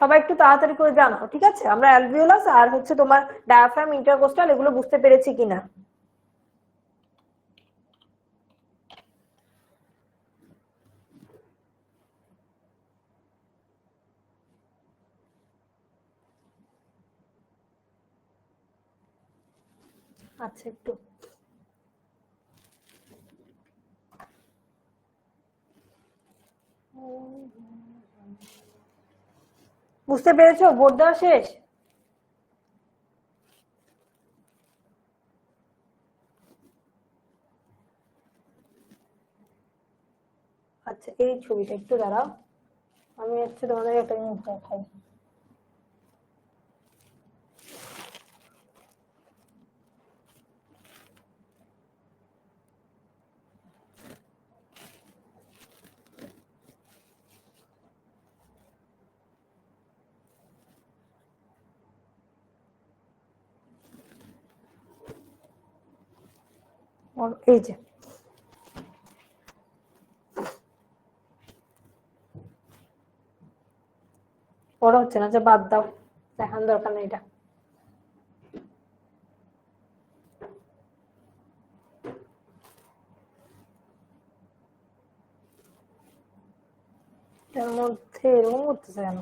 সবাই একটু তাড়াতাড়ি করে জানাও, ঠিক আছে? আমরা অ্যালভিওলাস আর হচ্ছে তোমার ডায়াফ্রাম ইন্টারকোস্টাল এগুলো বুঝতে পেরেছি কিনা। আচ্ছা, একটু বুঝতে পেরেছো? বোর্ড দেওয়া শেষ? আচ্ছা, এই ছবিটা একটু দাঁড়াও, আমি হচ্ছে তোমাদের একটা জিনিস দেখাই। এই যে পড়া হচ্ছে না, যে বাদ দাও, দেখান দরকার নেই এটা। এর মধ্যে এরকম করতেছে কেন?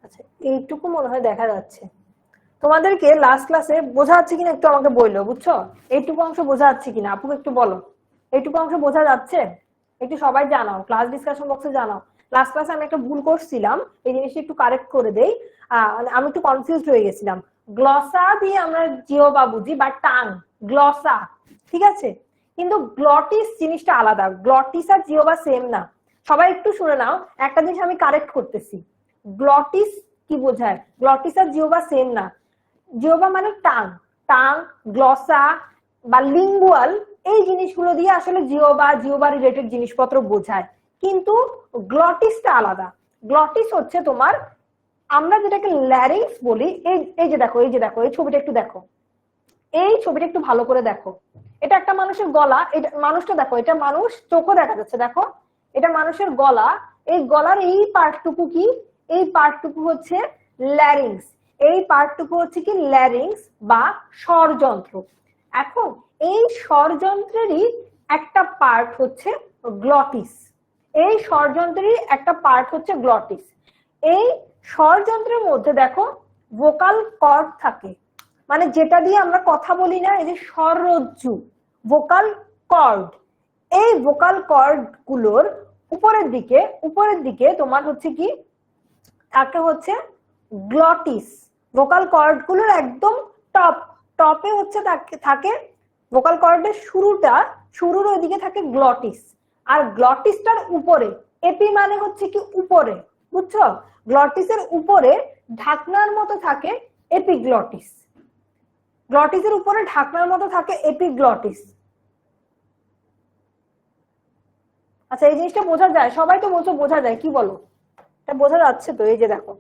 আচ্ছা, এইটুকু মনে হয় দেখা যাচ্ছে। তোমাদেরকে লাস্ট ক্লাসে বোঝা যাচ্ছে কিনা একটু আমাকে বললো, বুঝছো? এইটুকু অংশ বোঝা যাচ্ছে কিনা আপু একটু বলো। এইটুকু অংশ বোঝা যাচ্ছে? একটু সবাই জানাও, ক্লাস ডিসকাশন বক্সে জানাও। লাস্ট ক্লাসে আমি একটা ভুল করছিলাম, এই জিনিসটা একটু কারেক্ট করে দেই। আমি একটু কনফিউজড হয়ে গেছিলাম। গ্লসা দিয়ে আমরা জিহ্বা বুঝি বা টাং, গ্লসা, ঠিক আছে? কিন্তু গ্লটিস জিনিসটা আলাদা, গ্লটিস আর জিহ্বা সেম না। সবাই একটু শুনে নাও, একটা জিনিস আমি কারেক্ট করতেছি। গ্লটিস কি বোঝায়? গ্লটিস আর জিহ্বা সেম না। জিহ্বা মানে টাং, টাং, গ্লসা বা লিঙ্গুয়াল, এই জিনিসগুলো দিয়ে আসলে জিহ্বা রিলেটেড জিনিসপত্র বোঝায়, কিন্তু গ্লটিসটা আলাদা। গ্লটিস হচ্ছে তোমার, আমরা যেটাকে ল্যারিংস বলি। এই যে দেখো, এই যে দেখো, এই ছবিটা একটু দেখো, এই ছবিটা একটু ভালো করে দেখো। এটা একটা মানুষের গলা, এটা মানুষটা দেখো, এটা মানুষ, চোখও দেখা যাচ্ছে, দেখো এটা মানুষের গলা। এই গলার এই পার্টটুকু কি? এই পার্টটুকু হচ্ছে ল্যারিংস। এই পার্টটুকু হচ্ছে কি ল্যারিংস বা স্বরযন্ত্র। এখন এই স্বরযন্ত্রেরই একটা পার্ট হচ্ছে গ্লটিস। এই স্বরযন্ত্রেরই একটা পার্ট হচ্ছে গ্লটিস। এই স্বরযন্ত্রের মধ্যে দেখো ভোকাল কর্ড থাকে, মানে যেটা দিয়ে আমরা কথা বলি না, এই যে স্বররজ্জু, ভোকাল কর্ড। এই ভোকাল কর্ড গুলোর উপরের দিকে তোমার হচ্ছে কি থাকে হচ্ছে গ্লটিস। ভোকাল কর্ড গুলোর একদম টপে হচ্ছে থাকে ভোকাল কর্ডের শুরুর ওইদিকে থাকে গ্লটিস। আর গ্লটিসটার উপরে, এপি মানে হচ্ছে কি উপরে, বুঝছো? গ্লটিসের উপরে ঢাকনার মতো থাকে এপিগ্লটিস। গ্লটিসের উপরে ঢাকনার মতো থাকে এপিগ্লটিস। আচ্ছা, এই জিনিসটা বোঝা যায়? সবাই তো বলছো বোঝা যায়, কি বলো? এটা বোঝা যাচ্ছে তো? এই যে দেখো,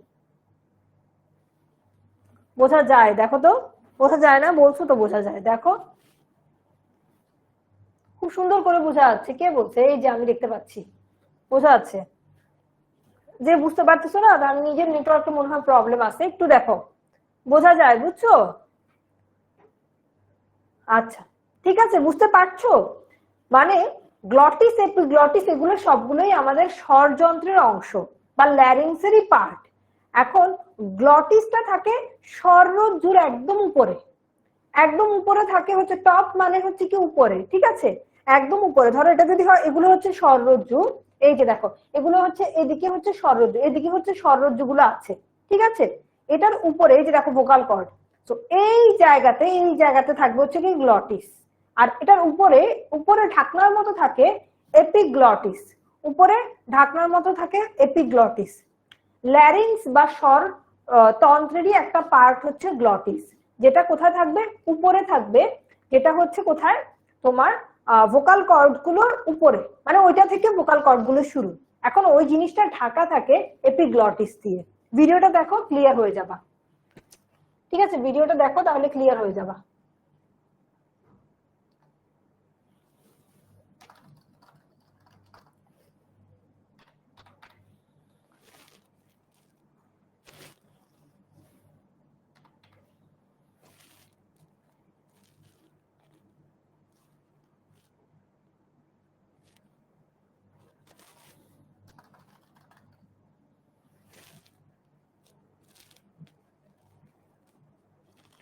বোঝা যায়, দেখো তো। বোঝা যায় না বলছো তো? বোঝা যায়, দেখো খুব সুন্দর করে বোঝা যাচ্ছে। কে বলছে? এই যে আমি দেখতে পাচ্ছি, বোঝা যাচ্ছে। যে বুঝতে পারতেছো না, তার নিজের নেটওয়ার্কে মনে হয় প্রবলেম আছে, একটু দেখো, বোঝা যায়, বুঝছো? আচ্ছা, ঠিক আছে, বুঝতে পারছো? মানে গ্লটিস, এপিগ্লটিস এগুলো সবগুলোই আমাদের স্বরযন্ত্রের অংশ বা ল্যারিংসেরই পার্ট। এখন গ্লটিসটা থাকে স্বররজ্জুর একদম উপরে, একদম উপরে থাকে হচ্ছে টপ, মানে হচ্ছে কি উপরে, ঠিক আছে? একদম উপরে। ধরো এটা যদি হয়, এগুলো হচ্ছে স্বররজ্জু, এই যে দেখো, এগুলো হচ্ছে এদিকে হচ্ছে স্বররজ্জু, এদিকে হচ্ছে স্বররজ্জু গুলো আছে, ঠিক আছে? এটার উপরে এই যে দেখো ভোকাল কর্ড। তো এই জায়গাতে থাকবে হচ্ছে কি গ্লটিস। আর এটার উপরে ঢাকনার মতো থাকে এপিগ্লটিস। উপরে ঢাকনার মতো থাকে এপিগ্লটিস। ল্যারিংস বা স্বর তন্ত্রেরই একটা পার্ট হচ্ছে গ্লটিস, যেটা কোথায় থাকবে? উপরে থাকবে। যেটা হচ্ছে কোথায়? তোমার ভোকাল কর্ড গুলোর উপরে, মানে ওইটা থেকে ভোকাল কর্ড গুলো শুরু। এখন ওই জিনিসটা ঢাকা থাকে এপিগ্লটিস দিয়ে। ভিডিওটা দেখো, ক্লিয়ার হয়ে যাবা। ঠিক আছে, ভিডিওটা দেখো, তাহলে ক্লিয়ার হয়ে যাবা।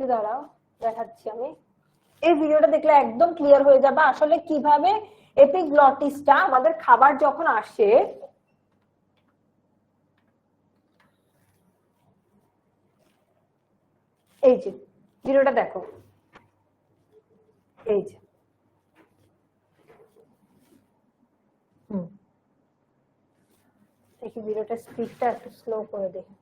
একটু দাঁড়াও, দেখাচ্ছি আমি। এই ভিডিওটা দেখলে একদম ক্লিয়ার হয়ে যাবে আসলে কিভাবে এপিগ্লটিসটা আমাদের খাবার যখন আসে, এই যে ভিডিওটা দেখো, এই যে দেখি ভিডিওটা স্পিডটা একটু স্লো করে দেখি।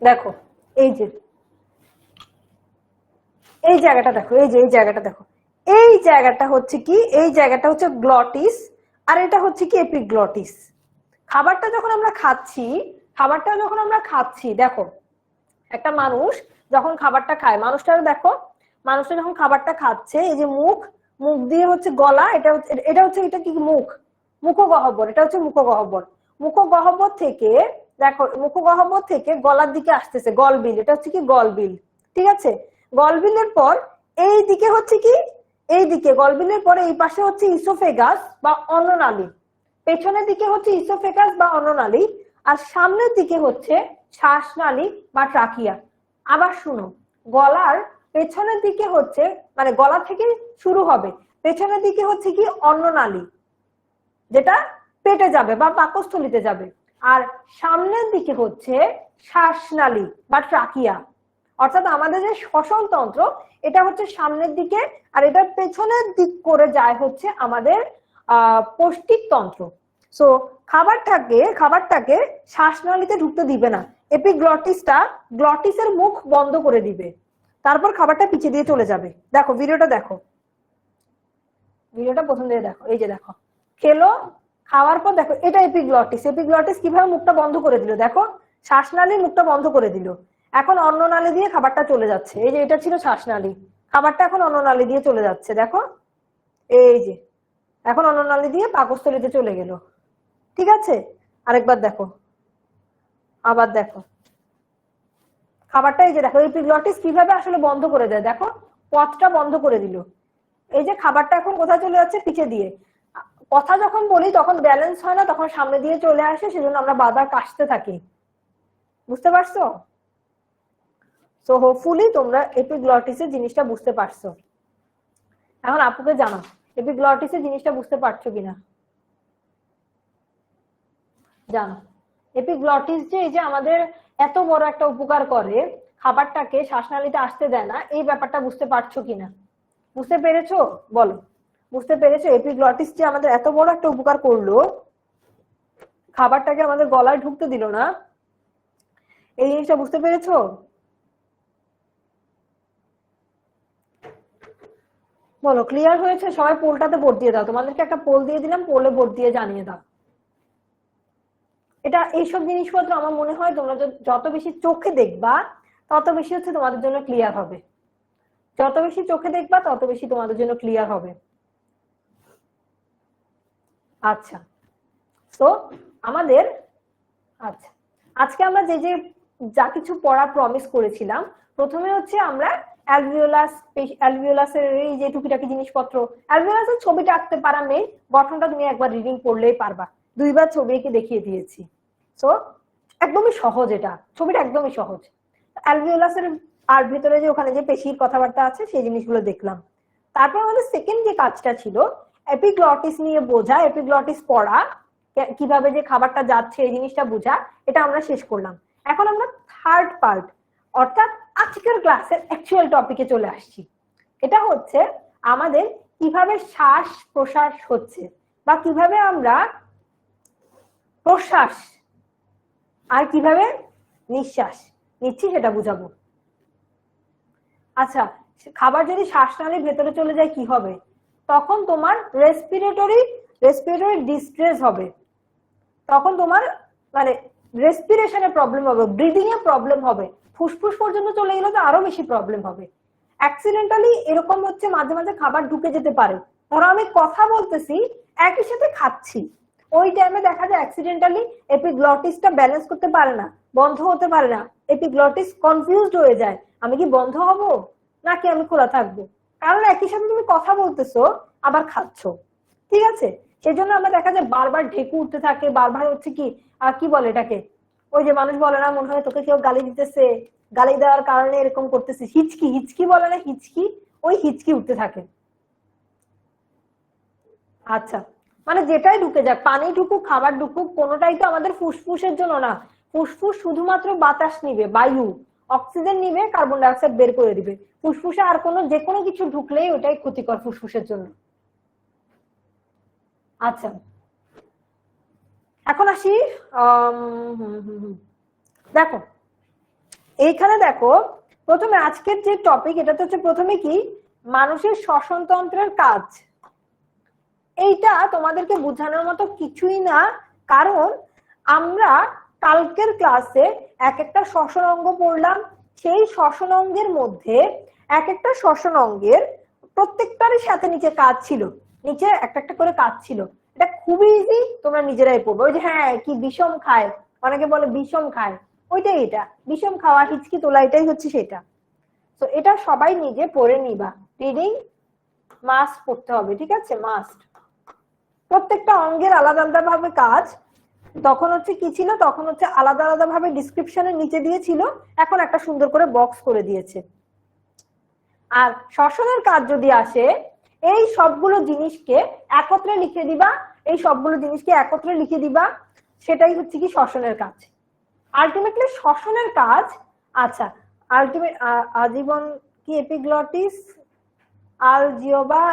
দেখো এই যে এই জায়গাটা দেখো, এই যে এই জায়গাটা দেখো, এই জায়গাটা হচ্ছে কি, এই জায়গাটা হচ্ছে গ্লটিস, আর এটা হচ্ছে কি এপিগ্লটিস। খাবারটা যখন আমরা খাচ্ছি, দেখো একটা মানুষ যখন খাবারটা খায়, মানুষটা যখন খাবারটা খাচ্ছে, এই যে মুখ দিয়ে হচ্ছে গলা, এটা কি মুখগহ্বর, এটা হচ্ছে মুখগহ্বর। মুখগহ্বর থেকে দেখো, মুখগহ্বর থেকে গলার দিকে আসতেছে গলবিল, এটা হচ্ছে কি গলবিল, ঠিক আছে? গলবিলের পর এই দিকে হচ্ছে কি, এই দিকে গলবিলের পরে এই পাশে হচ্ছে ইসোফেগাস বা অন্ননালী। পেছনের দিকে হচ্ছে ইসোফেগাস বা অন্ননালী, আর সামনের দিকে হচ্ছে শ্বাসনালী বা ট্রাকিয়া। আবার শুনো, গলার পেছনের দিকে হচ্ছে, মানে গলা থেকে শুরু হবে, পেছনের দিকে হচ্ছে কি অন্ননালী, যেটা পেটে যাবে বা পাকস্থলীতে যাবে। আর সামনের দিকে হচ্ছে শ্বাসনালী বা ট্রাকিয়া, অর্থাৎ আমাদের যে শ্বসন তন্ত্র এটা হচ্ছে সামনের দিকে, আর এটার পেছনের দিক করে যায় হচ্ছে আমাদের পৌষ্টিক তন্ত্র। সো খাবারটাকে শ্বাসনালীতে ঢুকতে দিবে না, এপিগ্লটিসটা গ্লটিসের মুখ বন্ধ করে দিবে, তারপর খাবারটা পিছিয়ে দিয়ে চলে যাবে। দেখো ভিডিওটা দেখো, ভিডিওটা প্রথম দিয়ে দেখো, এই যে দেখো খেলো, খাওয়ার পর দেখো এটা এপিগ্লটিস, এপিগ্লটিস কিভাবে মুখটা বন্ধ করে দিল, দেখো শ্বাসনালীর মুখটা বন্ধ করে দিল, এখন অন্ননালী দিয়ে খাবারটা চলে যাচ্ছে। এই যে এটা ছিল শ্বাসনালী, খাবারটা এখন অন্ননালী দিয়ে চলে যাচ্ছে, দেখো এই যে এখন অন্ননালী দিয়ে পাকস্থলীতে চলে গেল। ঠিক আছে, আরেকবার দেখো, আবার দেখো খাবারটা, এই যে দেখো এপিগ্লটিস কিভাবে আসলে বন্ধ করে দেয়, দেখো পথটা বন্ধ করে দিল। এই যে খাবারটা এখন কোথায় চলে যাচ্ছে, পিছে দিয়ে। কথা যখন বলি তখন ব্যালেন্স হয় না, তখন সামনে দিয়ে চলে আসে, সেজন্য আমরা বারবার কাশতে থাকি। বুঝতে পারছো? সো হোপফুলি তোমরা এপিগ্লটিসের জিনিসটা বুঝতে পারছো। এখন আপুকে জানো এপিগ্লটিসের জিনিসটা বুঝতে পারছো কিনা। জানো এপিগ্লটিস যে এই যে আমাদের এত বড় একটা উপকার করে, খাবারটাকে শ্বাসনালীতে আসতে দেয় না, এই ব্যাপারটা বুঝতে পারছো কিনা, বুঝতে পেরেছো? বলো বুঝতে পেরেছো? এপিগ্লটিস যে আমাদের এত বড় একটা উপকার করলো, খাবারটাকে আমাদের গলায় ঢুকতে দিল না, এই জিনিসটা বুঝতে পেরেছো? বলো ক্লিয়ার হয়েছে? সবাই পোলটাতে ভোট দিয়ে দাও, তোমাদেরকে একটা পোল দিয়ে দিলাম, পোলে ভোট দিয়ে জানিয়ে দাও। এটা এইসব জিনিসপত্র আমার মনে হয় তোমরা যত বেশি চোখে দেখবা তত বেশি হচ্ছে তোমাদের জন্য ক্লিয়ার হবে, যত বেশি চোখে দেখবা তত বেশি তোমাদের জন্য ক্লিয়ার হবে। আচ্ছা, তো আমাদের আচ্ছা আজকে আমরা যে যে যা কিছু পড়া প্রমিস করেছিলাম, প্রথমে হচ্ছে আমরা অ্যালভিওলাসের এই যে টুকিটাকি জিনিসপত্র, অ্যালভিওলাসের ছবিটা আঁকতে পারা মেয়ে, গঠনটা তুমি একবার রিডিং করলেই পারবা, দুইবার ছবি এঁকে দেখিয়ে দিয়েছি। সো একদমই সহজ, এটা ছবিটা একদমই সহজ। অ্যালভিওলাসের আর ভিতরে যে ওখানে যে পেশির কথাবার্তা আছে সেই জিনিসগুলো দেখলাম। তারপর আমাদের সেকেন্ড যে কাজটা ছিল এপিগ্লটিস নিয়ে বোঝা, এপিগ্লটিস পড়া, কিভাবে যে খাবারটা যাচ্ছে এই জিনিসটা বোঝা, এটা আমরা শেষ করলাম। এখন আমরা থার্ড পার্ট অর্থাৎ আজকের ক্লাসের অ্যাকচুয়াল টপিকে চলে আসছি। এটা হচ্ছে আমাদের কিভাবে শ্বাস প্রশ্বাস হচ্ছে বা কিভাবে আমরা প্রশ্বাস আর কিভাবে নিঃশ্বাস নিচ্ছি সেটা বুঝাবো। আচ্ছা, খাবার যদি শ্বাসনালীর ভেতরে চলে যায় কি হবে? তখন তোমার রেসপিরেটরি ডিস্ট্রেস হবে, তখন তোমার মানে রেসপিরেশনে প্রবলেম হবে, ব্রিদিং এ প্রবলেম হবে, ফুসফুস পর্যন্ত চলে গেলে তো আরো বেশি প্রবলেম হবে। অ্যাক্সিডেন্টালি এরকম হচ্ছে মাঝে মাঝে খাবার ঢুকে যেতে পারে, ধরো আমি কথা বলতেছি একই সাথে খাচ্ছি, ওই টাইমে দেখা যায় অ্যাক্সিডেন্টালি এপিগ্লটিসটা ব্যালেন্স করতে পারে না, বন্ধ হতে পারে না, এপিগ্লটিস কনফিউজড হয়ে যায়, আমি কি বন্ধ হব নাকি আমি খোলা থাকবো, কারণ একই সাথে তুমি কথা বলতেছো আবার খাচ্ছ। ঠিক আছে, সেই জন্য আমরা দেখা যায় বারবার ঢেকু উঠতে থাকে, বারবার হচ্ছে কি কি বলে এটাকে, ওই যে মানুষ বলে না মনে হয় তোকে কেউ গালি দিতেছে, গালি দেওয়ার কারণে এরকম করতেছে, হিচকি হিচকি বলে না, হিচকি, ওই হিচকি উঠতে থাকে। আচ্ছা, মানে যেটাই ঢুকে যাক, পানি ঢুকুক খাবার ঢুকুক, কোনোটাই তো আমাদের ফুসফুসের জন্য না, ফুসফুস শুধুমাত্র বাতাস নিবে, বায়ু অক্সিজেন নিবে, কার্বন ডাই অক্সাইড বের করে দিবে, ফুসফুসে আর কোনো যে কোনো কিছু ঢুকলেই ওটাই ক্ষতিকর ফুসফুসের জন্য। আচ্ছা, এখন আসি দেখো এইখানে দেখো, প্রথমে আজকের যে টপিক এটা তো হচ্ছে প্রথমে কি মানুষের শ্বসনতন্ত্রের কাজ, এইটা তোমাদেরকে বোঝানোর মতো কিছুই না, কারণ আমরা কালকের ক্লাসে এক একটা শ্বসন অঙ্গ পড়লাম, সেই শ্বসন অঙ্গের মধ্যে এক একটা শ্বসন অঙ্গের প্রত্যেকটারই সাথে নিচে কাজ ছিল, নিচে একটা একটা করে কাজ ছিল, এটা খুবই ইজি, তোমরা নিজেরাই পড়বে। ওই যে হ্যাঁ কি বিষম খায়, অনেকে বলে বিষম খায়, ওইটাই এটা, বিষম খাওয়া হিচকি তোলা, এটাই হচ্ছে সেটা। তো এটা সবাই নিজে পড়ে নিবা, রিডিং মাস্ট পড়তে হবে, ঠিক আছে, মাস্ট। প্রত্যেকটা অঙ্গের আলাদা আলাদা ভাবে কাজ, তখন হচ্ছে কি ছিল, তখন হচ্ছে আলাদা আলাদা ভাবে ডিসক্রিপশনের নিচে দিয়েছিল, এখন একটা সুন্দর করে বক্স করে দিয়েছে। আর শ্বসনের কাজ যদি আসে, এই সবগুলো জিনিসকে একত্রে লিখে দিবা, এই সবগুলো জিনিসকে একত্রে লিখে দিবা, সেটাই হচ্ছে কি শ্বসনের কাজ। আলটিমেটলি শ্বসনের কাজ। আচ্ছা, আলটিমেট আজীবন কি এপিগ্লটিস আলজিওবা,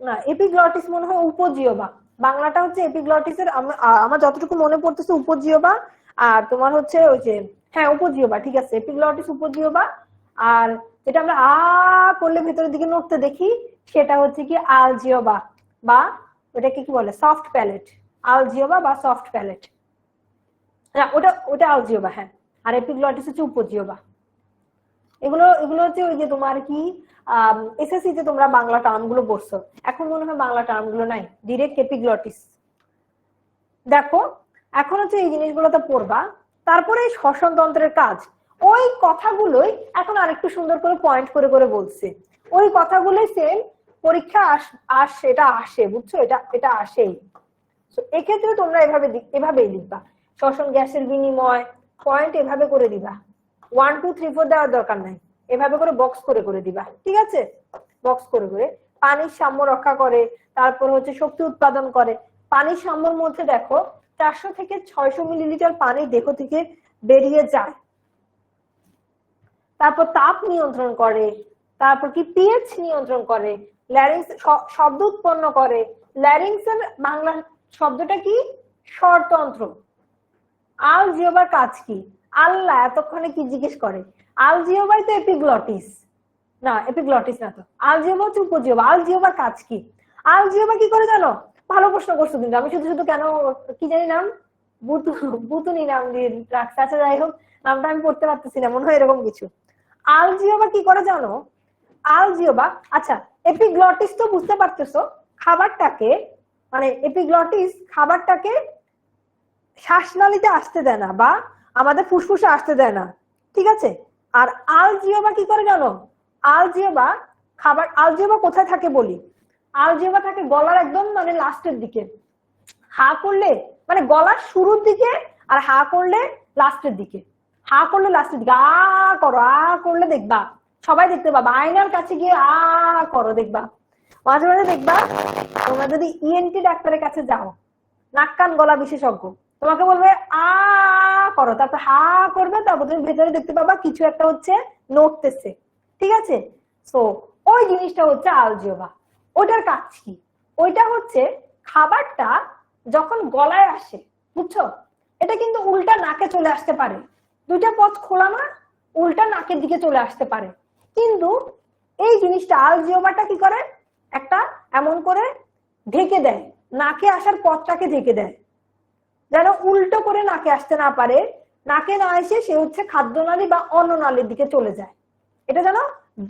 না এপিগ্লটিস মনে হয় উপজিওবা, বাংলাটা হচ্ছে এপিগ্লটিসের আমার যতটুকু মনে পড়তেছে উপজিওবা, আর তোমার হচ্ছে ওই যে হ্যাঁ উপজিওবা, ঠিক আছে এপিগ্লটিস উপজিওবা। আর যেটা আমরা আ করলে ভেতরের দিকে নড়তে দেখি সেটা হচ্ছে কি আলজিওবা, বা ওটাকে কি বলে সফট প্যালেট, আলজিওবা বা সফট প্যালেট। ওটা ওটা আলজিওবা, হ্যাঁ। আর এপিগ্লটিস হচ্ছে উপজিওবা। এগুলো এগুলো হচ্ছে ওই যে তোমার কি এসএসসি তে তোমরা বাংলা টার্ম গুলো পড়ছো, এখন মনে হয় বাংলা টার্ম গুলো নাই, ডিরেক্ট এপিগ্লটিস। দেখো এখন হচ্ছে এই জিনিসগুলো তো পড়বা, তারপরে শ্বসন তন্ত্রের কাজ, ওই কথাগুলোই এখন আরেকটু সুন্দর করে পয়েন্ট করে করে বলছে, ওই কথাগুলোই সেম পরীক্ষা আসে, এটা আসে, বুঝছো, এটা এটা আসেই। এক্ষেত্রে তোমরা এভাবেই লিখবা, শ্বসন গ্যাসের বিনিময় পয়েন্ট এভাবে করে দিবা, 1 2 3 4 দেওয়ার দরকার নাই, এভাবে করে বক্স করে করে দিবা, ঠিক আছে, বক্স করে করে। পানির সাম্য রক্ষা করে, তারপর হচ্ছে শক্তি উৎপাদন করে। পানির সাম্যর মধ্যে দেখো 400 থেকে 600 মিলিলিটার পানি দেহ থেকে বেরিয়ে যায়। তারপর তাপ নিয়ন্ত্রণ করে, তারপর কি পিএইচ নিয়ন্ত্রণ করে, ল্যারিংস শব্দ উৎপন্ন করে। ল্যারিংস এর বাংলা শব্দটা কি? স্বরতন্ত্র। আলজিওবার কাজ কি? আল্লাহ এতক্ষণে কি জিজ্ঞেস করে? আলজিওবাই তো এপিগ্লটিস, না এপিগ্লটিস না তো, আলজিওবা হচ্ছে উপজিওবা। আলজিওবার কাজ কি? আলজিওবা কি করে জানো? ভালো প্রশ্ন করছো কিন্তু, আমি শুধু শুধু কেন কি জানি নাম বুতুনি নাম দিয়ে রাখছে। আচ্ছা যাই হোক, নামটা আমি পড়তে পারতেছি না, মনে হয় এরকম কিছু। আলজিওবা কি করে জানো? আলজিওবা, আচ্ছা এপিগ্লটিস তো বুঝতে পারতেছো, খাবারটাকে মানে এপিগ্লটিস খাবারটাকে শ্বাসনালীতে আসতে দেয় না বা আমাদের ফুসফুসে আসতে দেয় না, ঠিক আছে। আর আলজিওবা কি করে জানো? আলজিওবা খাবার, আলজিওবা কোথায় থাকে বলি, আলজিওবা থাকে গলার একদম মানে লাস্টের দিকে, হা করলে মানে গলার শুরুর দিকে, আর হা করলে লাস্টের দিকে। হা করলে লাস্টের দিকে, আ করো, আ করলে দেখবা সবাই দেখতে পাবা, আয়নার কাছে গিয়ে আ করো, দেখবা মাঝে মাঝে দেখবা। তোমরা যদি ইএনটি ডাক্তারের কাছে যাও, নাক কান গলা বিশেষজ্ঞ, তোমাকে বলবে আ করো, তারপর হা করবে, তারপর তুমি ভেতরে দেখতে পাবা কিছু একটা হচ্ছে নড়তেছে, ঠিক আছে। তো ওই জিনিসটা হচ্ছে আলজিওবা। ওটার কাজ কি? ওইটা হচ্ছে খাবারটা যখন গলায় আসে, বুঝছো, এটা কিন্তু উল্টা নাকে চলে আসতে পারে, দুইটা পথ খোলা না, উল্টা নাকের দিকে চলে আসতে পারে। কিন্তু এই জিনিসটা আলজিওবাটা কি করে, একটা এমন করে ঢেকে দেয়, নাকে আসার পথটাকে ঢেকে দেয়, যেন উল্টো করে নাকে আসতে না পারে, নাকে না এসে সে হচ্ছে খাদ্যনালী বা অন্ননালীর দিকে চলে যায়, এটা যেন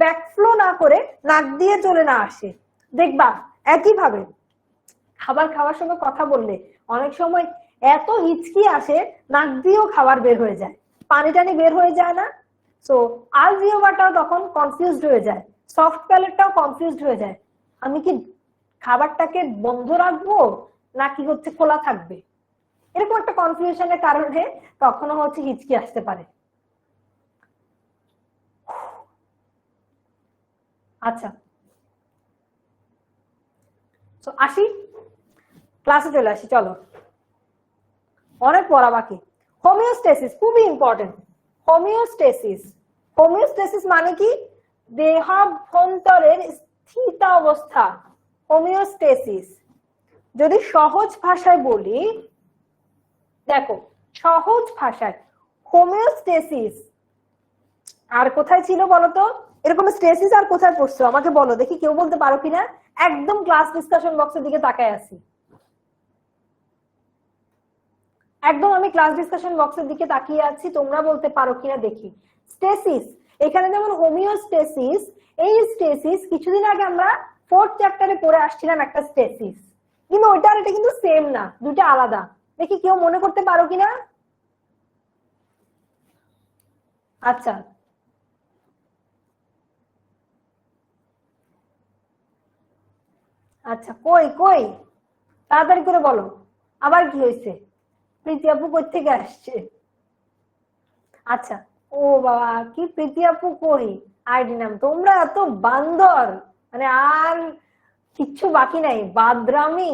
ব্যাকফ্লো না করে নাক দিয়ে চলে না আসে। দেখবা একইভাবে খাবার খাওয়ার সময় কথা বললে অনেক সময় এত হিচকি আসে, নাক দিয়েও খাবার বের হয়ে যায়, পানি টানি বের হয়ে যায় না। সো আলজিওবাটাও তখন কনফিউজড হয়ে যায়, সফট প্যালেটটাও কনফিউজড হয়ে যায়, আমি কি খাবারটাকে বন্ধ রাখবো নাকি হচ্ছে খোলা থাকবে, এরকম একটা কনফিউশনের কারণে তখনও হচ্ছে হিচকি আসতে পারে। আচ্ছা তো আসি, ক্লাসে চলে আসি, চলো অনেক পড়া বাকি। হোমিওস্টেসিস খুবই ইম্পর্টেন্ট। হোমিওস্টেসিস, হোমিওস্টেসিস মানে কি? দেহাভ্যন্তরের স্থিতাবস্থা, হোমিওস্টেসিস। যদি সহজ ভাষায় বলি, দেখো সহজ ভাষায় হোমিওস্টেসিস আর কোথায় ছিল বলতো, এরকম স্টেসিস আর কোথায় পড়ছো আমাকে বলো দেখি, কেউ বলতে পারো কিনা? একদম ক্লাস ডিসকাশন বক্সের দিকে তাকায় আছি, একদম আমি ক্লাস ডিসকাশন বক্সের দিকে তাকিয়ে আছি, তোমরা বলতে পারো কিনা দেখি। স্টেসিস, এখানে যেমন হোমিওস্টেসিস, এই স্টেসিস কিছুদিন আগে আমরা 4th চ্যাপ্টারে পড়ে আসছিলাম একটা স্টেসিস, কিন্তু ওইটা আর এটা কিন্তু সেম না, দুটো আলাদা। দেখি কেউ মনে করতে পারো কিনা? আচ্ছা আচ্ছা, কই কই তাড়াতাড়ি করে বলো, আবার কি হয়েছে? প্রীতি আপু কই থেকে আসছে? আচ্ছা, ও বাবা, কি প্রীতি আপু কই, আইডি নাম, তোমরা এত বান্দর মানে আর কিচ্ছু বাকি নাই, বাদরামি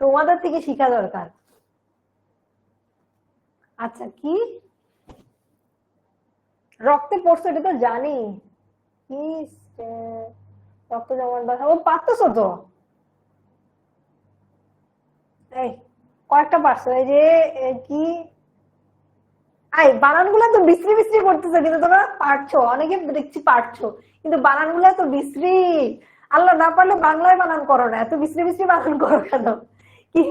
তোমাদের থেকে শিখা দরকার। আচ্ছা কি রক্তে পড়ছে এটা তো জানি, কি রক্ত জমাট বাঁধা, ও পারতেছো তো, এই কয়েকটা পারছো, এই যে কি বানানগুলো তো বিশ্রী বিশ্রী করতেছে, কিন্তু তোমরা পারছো, অনেকে দেখছি পারছো, কিন্তু বানানগুলো তো বিশ্রী। আল্লাহ, না পারলে বাংলায় বানান করো না, এত বিশ্রী বিশ্রী বানান করো কেন? কি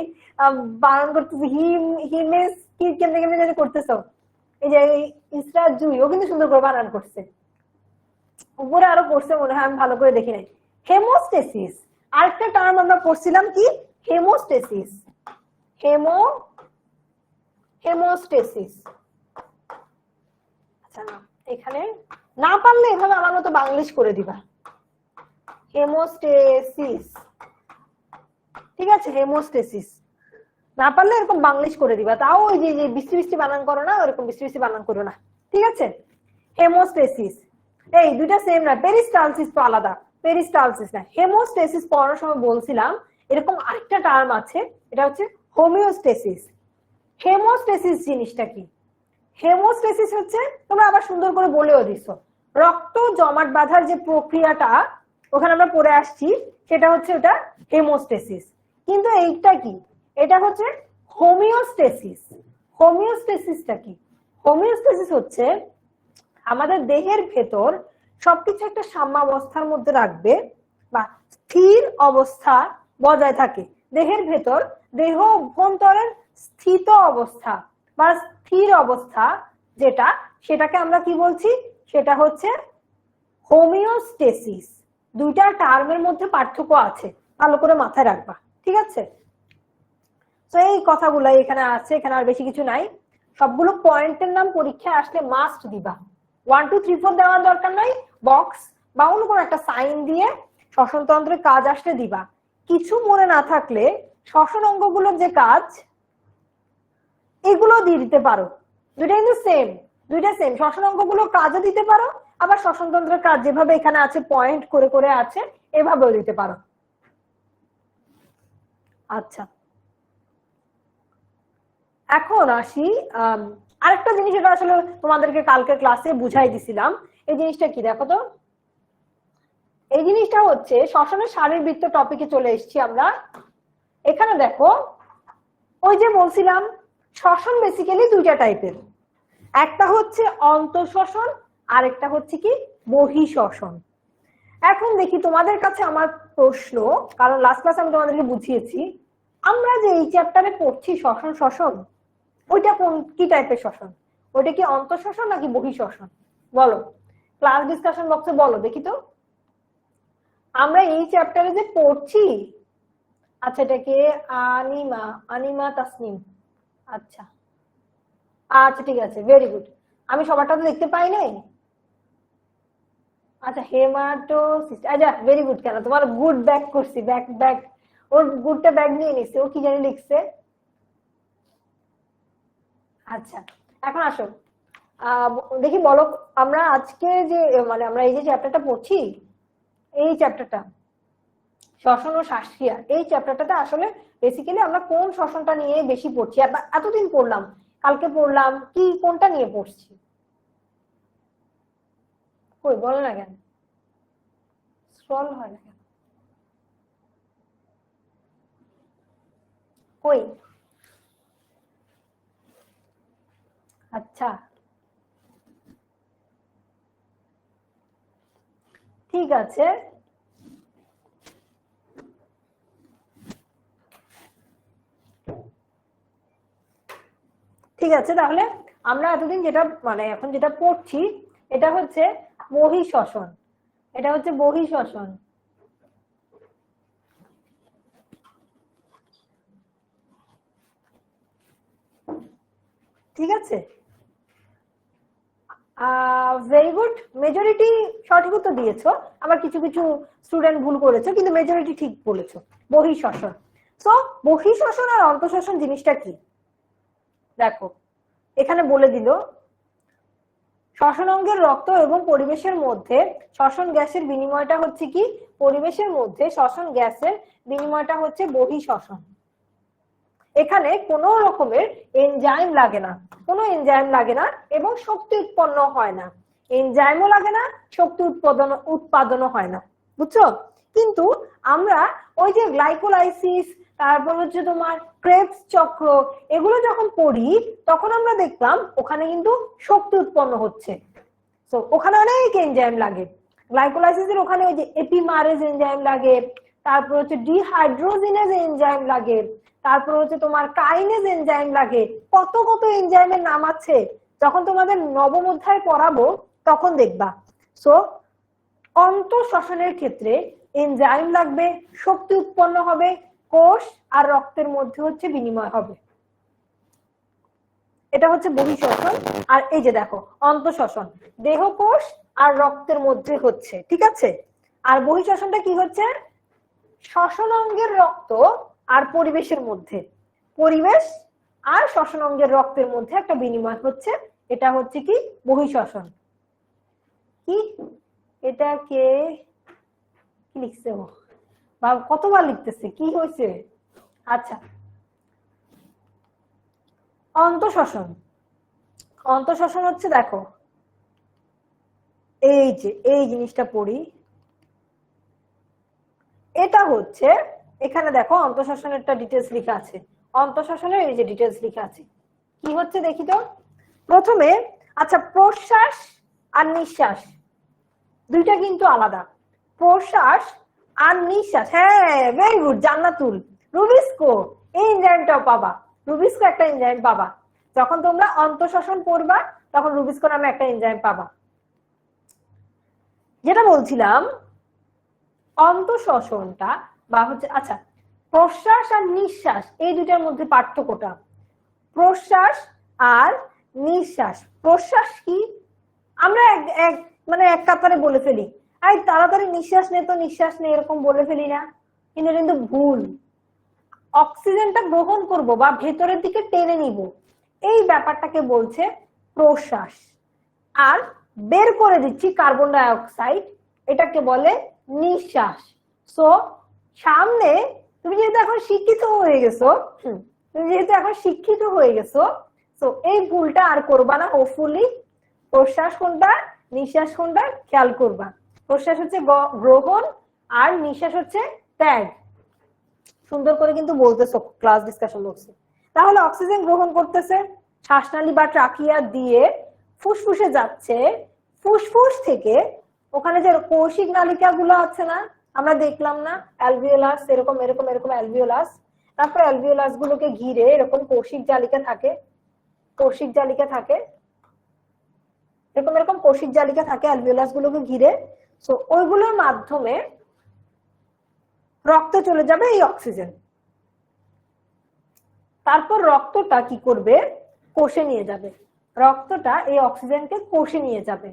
বানান করতেছে, হিম হিমেস কি কেমনে কেমনে জানি করতেছো। এই যে ইসরা জুই, ও কিন্তু সুন্দর করে বানান করছে, উপরে আরো পড়ছে মনে হয়, আমি ভালো করে দেখি নাই। হেমোস্টেসিস, আরেকটা টার্ম আমরা পড়ছিলাম কি, হেমোস্টেসিস। হেমোস্টেসিস। আচ্ছা না, এখানে না পারলে এভাবে আমার মতো বাংলিশ করে দিবা, হেমোস্টেসিস। ঠিক আছে, হেমোস্টেসিস না পারলে এরকম বাংলিশ করে দিবা, তাও ওই যে বিশ্রী বিশ্রী বানান করো না, ওরকম বিশ্রী বিশ্রী বানান করো না, ঠিক আছে। হেমোস্টেসিস, এই দুইটা সেম না, পেরিস্টালসিস তো আলাদা, পেরিস্টালসিস না। হেমোস্টেসিস পড়ার সময় বলছিলাম এরকম আরেকটা টার্ম আছে, এটা হচ্ছে হোমিওস্টেসিস। হেমোস্টেসিস জিনিসটা কি? হেমোস্টেসিস হচ্ছে, তোমরা আবার সুন্দর করে বলেও দিছো, রক্ত জমাট বাঁধার যে প্রক্রিয়াটা ওখানে আমরা পড়ে আসছি, সেটা হচ্ছে ওটা হেমোস্টেসিস। কিন্তু এইটা কি, এটা হচ্ছে হোমিওস্টেসিস। হোমিওস্টেসিসটা কি? হোমিওস্টেসিস হচ্ছে আমাদের দেহের ভেতর সবকিছু একটা সাম্যাবস্থার মধ্যে রাখবে, বা স্থির অবস্থা বজায় থাকে দেহের ভেতর, দেহ অভ্যন্তরের স্থিত অবস্থা বা স্থির অবস্থা যেটা, সেটাকে আমরা কি বলছি, সেটা হচ্ছে হোমিওস্টেসিস। দুইটা টার্মের মধ্যে পার্থক্য আছে, ভালো করে মাথায় রাখবা, ঠিক আছে। তো এই কথাগুলো এখানে আছে, এখানে আর বেশি কিছু নাই, সবগুলো পয়েন্টের নাম পরীক্ষায় আসলে মাস্ট দিবা। 1 2 3 4 দেওয়ার দরকার নাই, বক্স বা অন্য কোনো একটা সাইন দিয়ে শ্বসনতন্ত্রের কাজ আসলে দিবা। কিছু মনে না থাকলে শ্বসন অঙ্গগুলোর যে কাজ এগুলো দিয়ে দিতে পারো, দুইটা কিন্তু সেম, দুইটা সেম, শ্বসন অঙ্গগুলোর কাজও দিতে পারো, আবার শ্বসনতন্ত্রের কাজ যেভাবে এখানে আছে পয়েন্ট করে করে আছে এভাবেও দিতে পারো। আচ্ছা, এখন আসি আরেকটা জিনিস, এটা আসলে তোমাদেরকে কালকে ক্লাসে বুঝাই দিছিলাম। এই জিনিসটা কি দেখো তো, এই জিনিসটা হচ্ছে শ্বসনের শারীরবৃত্ত টপিকে চলে এসেছি আমরা। এখানে দেখো, ওই যে বলছিলাম শ্বসন বেসিক্যালি দুইটা টাইপের, একটা হচ্ছে অন্তঃশ্বসন, আরেকটা হচ্ছে কি বহিঃশ্বসন। এখন দেখি তোমাদের কাছে আমার প্রশ্ন, কারণ লাস্ট ক্লাসে আমি তোমাদেরকে বুঝিয়েছি, আমরা যে এই চ্যাপ্টারে পড়ছি শ্বসন শ্বসন, ওইটা কোন কি টাইপের শ্বসন? ওইটা কি অন্তঃশ্বসন নাকি বহিঃশ্বসন? বলো, ক্লাস ডিসকাশন বক্সে বলো দেখি তো। আমরা এই চ্যাপ্টারে যে পড়ছি, আচ্ছা এটাকে আনিমা, আনিমা তাসনিম, আচ্ছা আচ্ছা ঠিক আছে, ভেরি গুড। আমি সবারটা তো দেখতে পাই নাই। আচ্ছা হেমাটোসিস, আচ্ছা ভেরি গুড, কেন তোমার গুড ব্যাক করছি, ব্যাক ব্যাক, ওর গুডটা ব্যাক নিয়ে নিচ্ছে, ও কি জানি লিখছে। আচ্ছা, এখন আসো দেখি, বলো আমরা আজকে যে মানে আমরা এই যে চ্যাপ্টারটা পড়ছি, এই চ্যাপ্টারটা শ্বসন ও শ্বাসক্রিয়া, এই চ্যাপ্টারটাতে আসলে বেসিক্যালি আমরা কোন শ্বসনটা নিয়ে বেশি পড়ছি, এতদিন পড়লাম, কালকে পড়লাম, কি কোনটা নিয়ে পড়ছি? কই বলো না কেন, স্ক্রল হয় না কেন, কই? আচ্ছা ঠিক আছে, ঠিক আছে, তাহলে আমরা এতদিন যেটা মানে এখন যেটা পড়ছি এটা হচ্ছে বহিঃশ্বসন, এটা হচ্ছে বহিঃশ্বসন। ঠিক আছে, ভেরি গুড, মেজরিটি সঠিক উত্তর দিয়েছো, আবার কিছু কিছু স্টুডেন্ট ভুল করেছো, কিন্তু মেজরিটি ঠিক বলেছো, বহিঃশ্বসন। সো বহিঃশ্বসন আর অন্তঃশ্বসন জিনিসটা কি দেখো, এখানে বলে দিল, শ্বসন অঙ্গের রক্ত এবং পরিবেশের মধ্যে শ্বসন গ্যাসের বিনিময়টা হচ্ছে কি, পরিবেশের মধ্যে শ্বসন গ্যাসের বিনিময়টা হচ্ছে বহিঃশ্বসন। এখানে কোনো রকমের এনজাইম লাগে না, কোনো এনজাইম লাগে না এবং শক্তি উৎপন্ন হয় না, এনজাইমও লাগে না, শক্তি উৎপাদনও হয় না, বুঝছো? কিন্তু আমরা ওই যে গ্লাইকোলাইসিস, তারপর হচ্ছে তোমার ক্রেবস চক্র, এগুলো যখন পড়ি তখন আমরা দেখলাম ওখানে কিন্তু শক্তি উৎপন্ন হচ্ছে। তো ওখানে অনেক এনজাইম লাগে। গ্লাইকোলাইসিসের ওখানে ওই যে এপিমারেজ এনজাইম লাগে, তারপর হচ্ছে ডিহাইড্রোজিনেজ এনজাইম লাগে, তারপর হচ্ছে তোমার কাইনেজ এনজাইম লাগে, কত কত এনজাইমের নাম আছে, যখন তোমাদের নবম অধ্যায় পড়াবো তখন দেখবা। সো অন্তঃশ্বসনের ক্ষেত্রে এনজাইম লাগবে, শক্তি উৎপন্ন হবে, কোষ আর রক্তের মধ্যে হচ্ছে বিনিময় হবে, এটা হচ্ছে বহিঃশ্বসন। আর এই যে দেখো অন্তঃশ্বসন দেহকোষ আর রক্তের মধ্যে হচ্ছে, ঠিক আছে? আর বহিঃশ্বসনটা কি হচ্ছে? শ্বসন অঙ্গের রক্ত আর পরিবেশের মধ্যে, পরিবেশ আর শ্বসন অঙ্গের রক্তের মধ্যে একটা বিনিময় হচ্ছে, এটা হচ্ছে কি বহিঃশ্বসন। কি এটা কে লিখছে ও বা কতবার লিখতেছে, কি হয়েছে? আচ্ছা, অন্তঃশ্বসন, অন্তঃশ্বসন হচ্ছে দেখো এই যে এই জিনিসটা পড়ি, এটা হচ্ছে এখানে দেখো অন্তঃশ্বসনের একটা ডিটেইলস লেখা আছে, অন্তঃশ্বসনের এই যে ডিটেইলস লেখা আছে কি হচ্ছে দেখি তো। প্রথমে আচ্ছা, প্রশ্বাস আর নিঃশ্বাস দুইটা কিন্তু আলাদা, প্রশ্বাস আর নিঃশ্বাস। হ্যাঁ, ভেরি গুড জান্নাতুল, রুবিস্কো এই এনজাইমটাও পাবা, রুবিস্কো একটা এনজাইম পাবা, যখন তোমরা অন্তঃশ্বসন পড়বা তখন রুবিস্কো নামে একটা এনজাইম পাবা। যেটা বলছিলাম অন্তঃশ্বসনটা বা হচ্ছে আচ্ছা, প্রশ্বাস আর নিঃশ্বাস এই দুটার মধ্যে পার্থক্যটা, প্রশ্বাস আর নিঃশ্বাস। প্রশ্বাস কি আমরা এক মানে এক কাতারে বলে ফেলি, আই তাড়াতাড়ি নিঃশ্বাস নে তো নিঃশ্বাস নে, এরকম বলে ফেলি না, কিন্তু ভুল। অক্সিজেনটা গ্রহণ করব বা ভেতরের দিকে টেনে নিব, এই ব্যাপারটাকে বলছে প্রশ্বাস। আর বের করে দিচ্ছি কার্বন ডাই অক্সাইড, এটাকে বলে নিঃশ্বাস। সো সামনে তুমি যেহেতু এখন শিক্ষিত হয়ে গেছো, তুমি যেহেতু এখন শিক্ষিত হয়ে গেছো, সো এই ভুলটা আর করবা না হোপফুলি। প্রশ্বাস কোনটা, নিঃশ্বাস কোনটা খেয়াল করবা। প্রশ্বাস হচ্ছে গ্রহণ আর নিঃশ্বাস হচ্ছে ত্যাগ। সুন্দর করে কিন্তু বলতেছো, ক্লাস ডিসকাশন বলছে। তাহলে অক্সিজেন গ্রহণ করতেছে, শ্বাসনালী বা ট্রাকিয়া দিয়ে ফুসফুসে যাচ্ছে, ফুসফুস থেকে ওখানে যে কৌশিক নালিকা গুলো আছে না, আমরা দেখলাম না অ্যালভিওলাস, এরকম এরকম এরকম অ্যালভিওলাস, তারপর অ্যালভিওলাস গুলোকে ঘিরে এরকম কৌশিক জালিকা থাকে, কৌশিক জালিকা থাকে, এরকম এরকম কৌশিক জালিকা থাকে অ্যালভিওলাস গুলোকে ঘিরে। সো ওইগুলোর মাধ্যমে রক্তে চলে যাবে এই অক্সিজেন, তারপর রক্তটা কি করবে, কোষে নিয়ে যাবে, রক্তটা এই অক্সিজেনকে কোষে নিয়ে যাবে।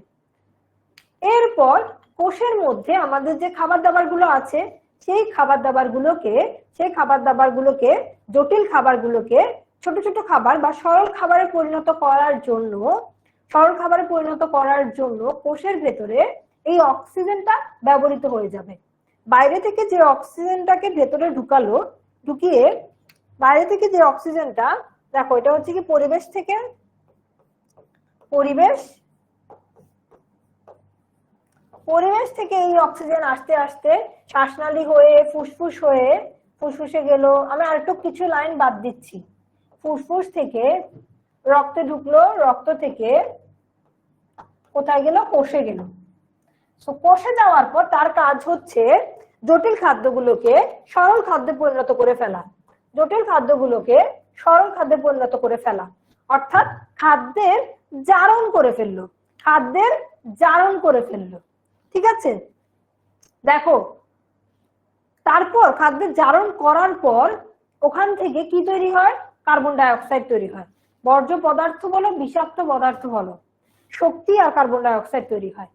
এরপর কোষের মধ্যে আমাদের যে খাবার দাবার গুলো আছে, সেই খাবার দাবার গুলোকে জটিল খাবারগুলোকে ছোট ছোট খাবার বা সরল খাবারে পরিণত করার জন্য কোষের ভেতরে এই অক্সিজেনটা ব্যবহৃত হয়ে যাবে। বাইরে থেকে যে অক্সিজেনটাকে ভেতরে ঢুকিয়ে বাইরে থেকে যে অক্সিজেনটা, দেখো এটা হচ্ছে কি পরিবেশ থেকে, পরিবেশ থেকে এই অক্সিজেন আস্তে আস্তে শ্বাসনালী হয়ে ফুসফুসে গেল। আমি আরেকটু কিছু লাইন বাদ দিচ্ছি। ফুসফুস থেকে রক্তে ঢুকলো, রক্ত থেকে কোথায় গেল, কোষে গেল। তো কোষে যাওয়ার পর তার কাজ হচ্ছে জটিল খাদ্যগুলোকে সরল খাদ্যে পরিণত করে ফেলা, জটিল খাদ্যগুলোকে সরল খাদ্যে পরিণত করে ফেলা, অর্থাৎ খাদ্যের জারণ করে ফেললো, ঠিক আছে? দেখো তারপর খাদ্যের জারণ করার পর ওখান থেকে কি তৈরি হয়, কার্বন ডাই অক্সাইড তৈরি হয়। বর্জ্য পদার্থ বলো, বিষাক্ত পদার্থ বলো, শক্তি আর কার্বন ডাই অক্সাইড তৈরি হয়।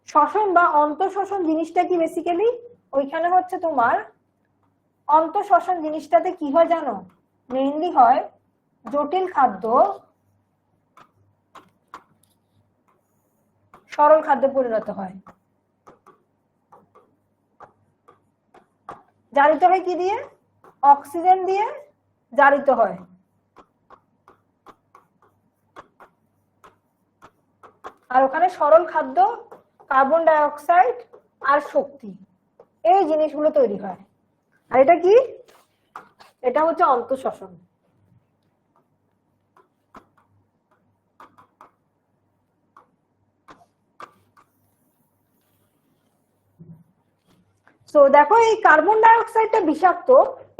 শ্বসন বা অন্তঃশ্বসন জিনিসটা কি বেসিক্যালি, ওইখানে হচ্ছে তোমার অন্তঃশ্বসন জিনিসটাতে কি হয় জানো, মেইনলি হয় জটিল খাদ্য সরল খাদ্যে পরিণত হয়। জারিত হয় কি দিয়ে, অক্সিজেন দিয়ে, জারিত হয়। আর ওখানে সরল খাদ্য, কার্বন ডাই অক্সাইড আর শক্তি, এই জিনিসগুলো তৈরি হয়। আর এটা কি? এটা হচ্ছে অন্তঃশ্বসন। তো দেখো এই কার্বন ডাই অক্সাইডটা বিষাক্ত,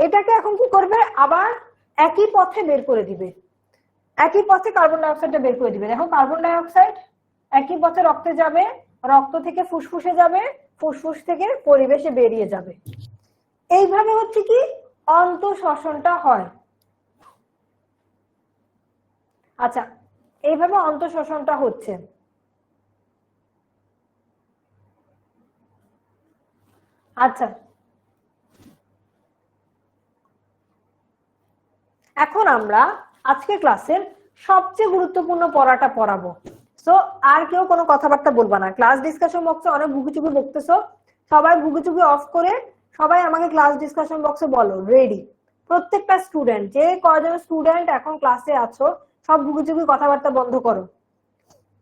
এটাকে এখন কি করবে, আবার একই পথে বের করে দিবে, একই পথে কার্বন ডাই অক্সাইডটা বের করে দিবে। দেখো কার্বন ডাই অক্সাইড একই পথে রক্তে যাবে, রক্ত থেকে ফুসফুসে যাবে, ফুসফুস থেকে পরিবেশে বেরিয়ে যাবে। এইভাবে হচ্ছে কি অন্তঃশ্বসনটা হয়। আচ্ছা, এইভাবে অন্তঃশ্বসনটা হচ্ছে। আচ্ছা, এখন আমরা আজকে ক্লাসের সবচেয়ে গুরুত্বপূর্ণ পড়াটা পড়াবো। সো আর কেউ কোনো কথাবার্তা বলবা না, ক্লাস ডিসকাশন বক্সে অনেক ভুগিচুগি বকতেছো, সবাই ভুগিচুগি অফ করে সবাই আমাকে ক্লাস ডিসকাশন বক্সে বলো রেডি। প্রত্যেকটা স্টুডেন্ট, যে কয়জন স্টুডেন্ট এখন ক্লাসে আছো, সব ভুগিচুগি কথাবার্তা বন্ধ করো।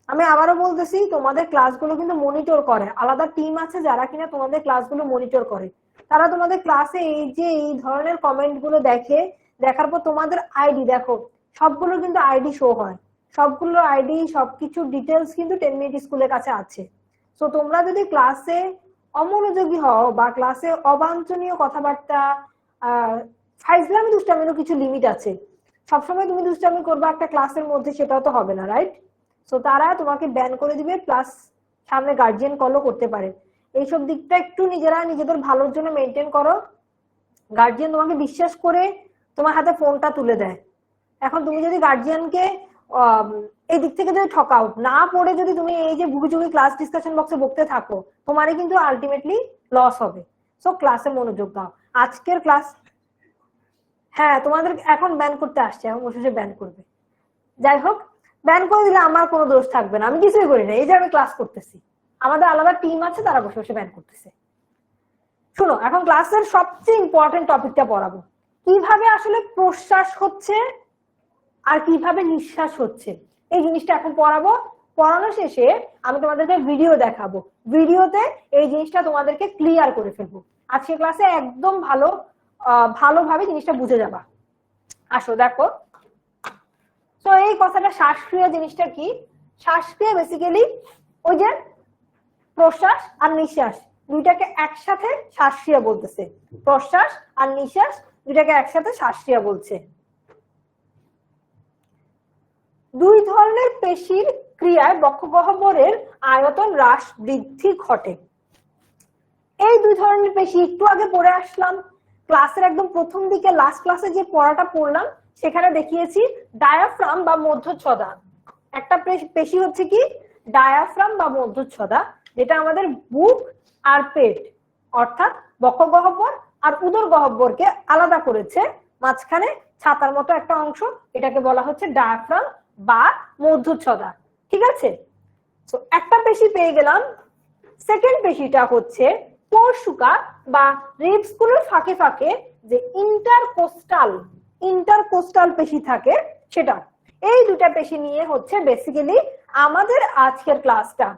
আমি আবারও বলতেছি, তোমাদের ক্লাসগুলো কিন্তু মনিটর করে, আলাদা টিম আছে যারা কিনা তোমাদের ক্লাসগুলো মনিটর করে। তারা তোমাদের ক্লাসে এই যে এই ধরনের কমেন্ট গুলো দেখে, দেখার পর তোমাদের আইডি দেখো, সবগুলো কিন্তু আইডি শো হয়, সবগুলো আইডি সবকিছু ডিটেলস কিন্তু 10 মিনিট স্কুলের কাছে আছে। তো তোমরা যদি ক্লাসে অমনোযোগী হও বা ক্লাসে অবাঞ্ছনীয় কথাবার্তা, ফাইজলামি দুষ্টামিরও কিছু লিমিট আছে, সবসময় তুমি দুষ্টামি করবা একটা ক্লাসের মধ্যে, সেটাও তো হবে না, রাইট? সো তারা তোমাকে ব্যান করে দিবে, প্লাস সামনে গার্জিয়ান কলও করতে পারে। এইসব দিকটা একটু নিজেরা নিজেদের ভালোর জন্য মেনটেন করো। গার্জিয়ান তোমাকে বিশ্বাস করে তোমার হাতে ফোনটা তুলে দেয়, এখন তুমি যদি গার্জিয়ানকে এই দিক থেকে যদি ঠকাও না পড়ে, যদি তুমি এই যে ভুগিচুগি ক্লাস ডিসকাশন বক্সে বকতে থাকো, তোমারই কিন্তু আলটিমেটলি লস হবে। সো ক্লাসে মনোযোগ দাও। আজকের ক্লাস, হ্যাঁ তোমাদের এখন ব্যান করতে আসছে, এখন বসে ব্যান করবে। যাই হোক, ব্যান করে দিলে আমার কোনো দোষ থাকবে না, আমি কিছুই করি না, এই যে আমি ক্লাস করতেছি, আমাদের আলাদা টিম আছে, তারা বসে বসে ব্যান করতেছে। শুনো, এখন ক্লাসের সবচেয়ে ইম্পর্টেন্ট টপিকটা পড়াবো, কিভাবে আসলে প্রশ্বাস হচ্ছে আর কিভাবে নিঃশ্বাস হচ্ছে, এই জিনিসটা এখন পড়াবো। পড়ানো শেষে আমি তোমাদেরকে ভিডিও দেখাবো, ভিডিওতে এই জিনিসটা তোমাদেরকে ক্লিয়ার করে ফেলবো। আজকে ক্লাসে একদম ভালোভাবে জিনিসটা বুঝে যাবা। আসো দেখো, তো এই কথাটা শ্বাসক্রিয়া জিনিসটা কি? শ্বাসক্রিয়া বেসিক্যালি ওই যে প্রশ্বাস আর নিঃশ্বাস দুইটাকে একসাথে শ্বাসক্রিয়া বলতেছে, প্রশ্বাস আর নিঃশ্বাস দুইটাকে একসাথে শ্বাসক্রিয়া বলছে। দুই ধরনের পেশির ক্রিয়ায় বক্ষগহ্বরের আয়তন হ্রাস বৃদ্ধি ঘটে। এই দুই ধরনের পেশি একটু আগে পড়ে আসলাম ক্লাসের একদম প্রথম দিকে, লাস্ট ক্লাসে যে পড়াটা পড়লাম সেখানে দেখিয়েছি ডায়াফ্রাম বা মধ্যচ্ছদা। একটা পেশি হচ্ছে কি ডায়াফ্রাম বা মধ্যচ্ছদা, যেটা আমাদের বুক আর পেট অর্থাৎ বক্ষগহ্বর আর উদর গহ্বরকে আলাদা করেছে, মাঝখানে ছাতার মতো একটা অংশ, এটাকে বলা হচ্ছে ডায়াফ্রাম বা মধ্যচ্ছদা। ঠিক আছে, তো একটা পেশি পেয়ে গেলাম। সেকেন্ড পেশিটা হচ্ছে পরশুকা বা রিবস গুলোর ফাঁকে ফাঁকে যে ইন্টারকোস্টাল পেশি থাকে সেটা। এই দুটা পেশি নিয়ে হচ্ছে বেসিক্যালি আমাদের আজকের ক্লাসটা,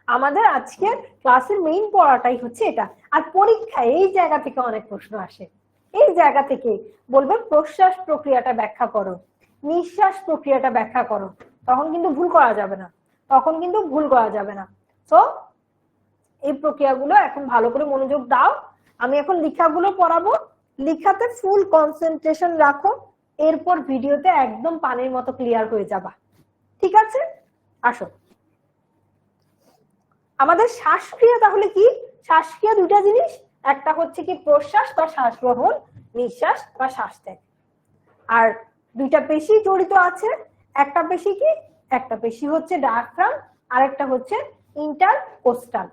আমাদের আজকের ক্লাসের মেইন পড়াটাই হচ্ছে এটা। আর পরীক্ষায় এই জায়গা থেকে অনেক প্রশ্ন আসে, এই জায়গা থেকে বলবে প্রশ্বাস প্রক্রিয়াটা ব্যাখ্যা করো, নিঃশ্বাস প্রক্রিয়াটা ব্যাখ্যা করো, তখন কিন্তু ভুল করা যাবে না, তখন কিন্তু ভুল করা যাবে না। তো এই প্রক্রিয়াগুলো এখন ভালো করে মনোযোগ দাও। আমি এখন লেখাগুলো পড়াবো, লেখাতে ফুল কনসেন্ট্রেশন রাখো, এরপর ভিডিওতে একদম পানির মতো ক্লিয়ার হয়ে যাবা। ঠিক আছে, আসো। আমাদের শ্বাসক্রিয়া তাহলে কি? শ্বাসক্রিয়া দুইটা জিনিস, একটা হচ্ছে কি প্রশ্বাস বা শ্বাস গ্রহণ, নিঃশ্বাস বা শ্বাস ত্যাগ। আর দুইটা পেশি জড়িত আছে, একটা পেশি কি, একটা পেশি হচ্ছে ডায়াফ্রাম আর একটা হচ্ছে ইন্টারকোস্টাল।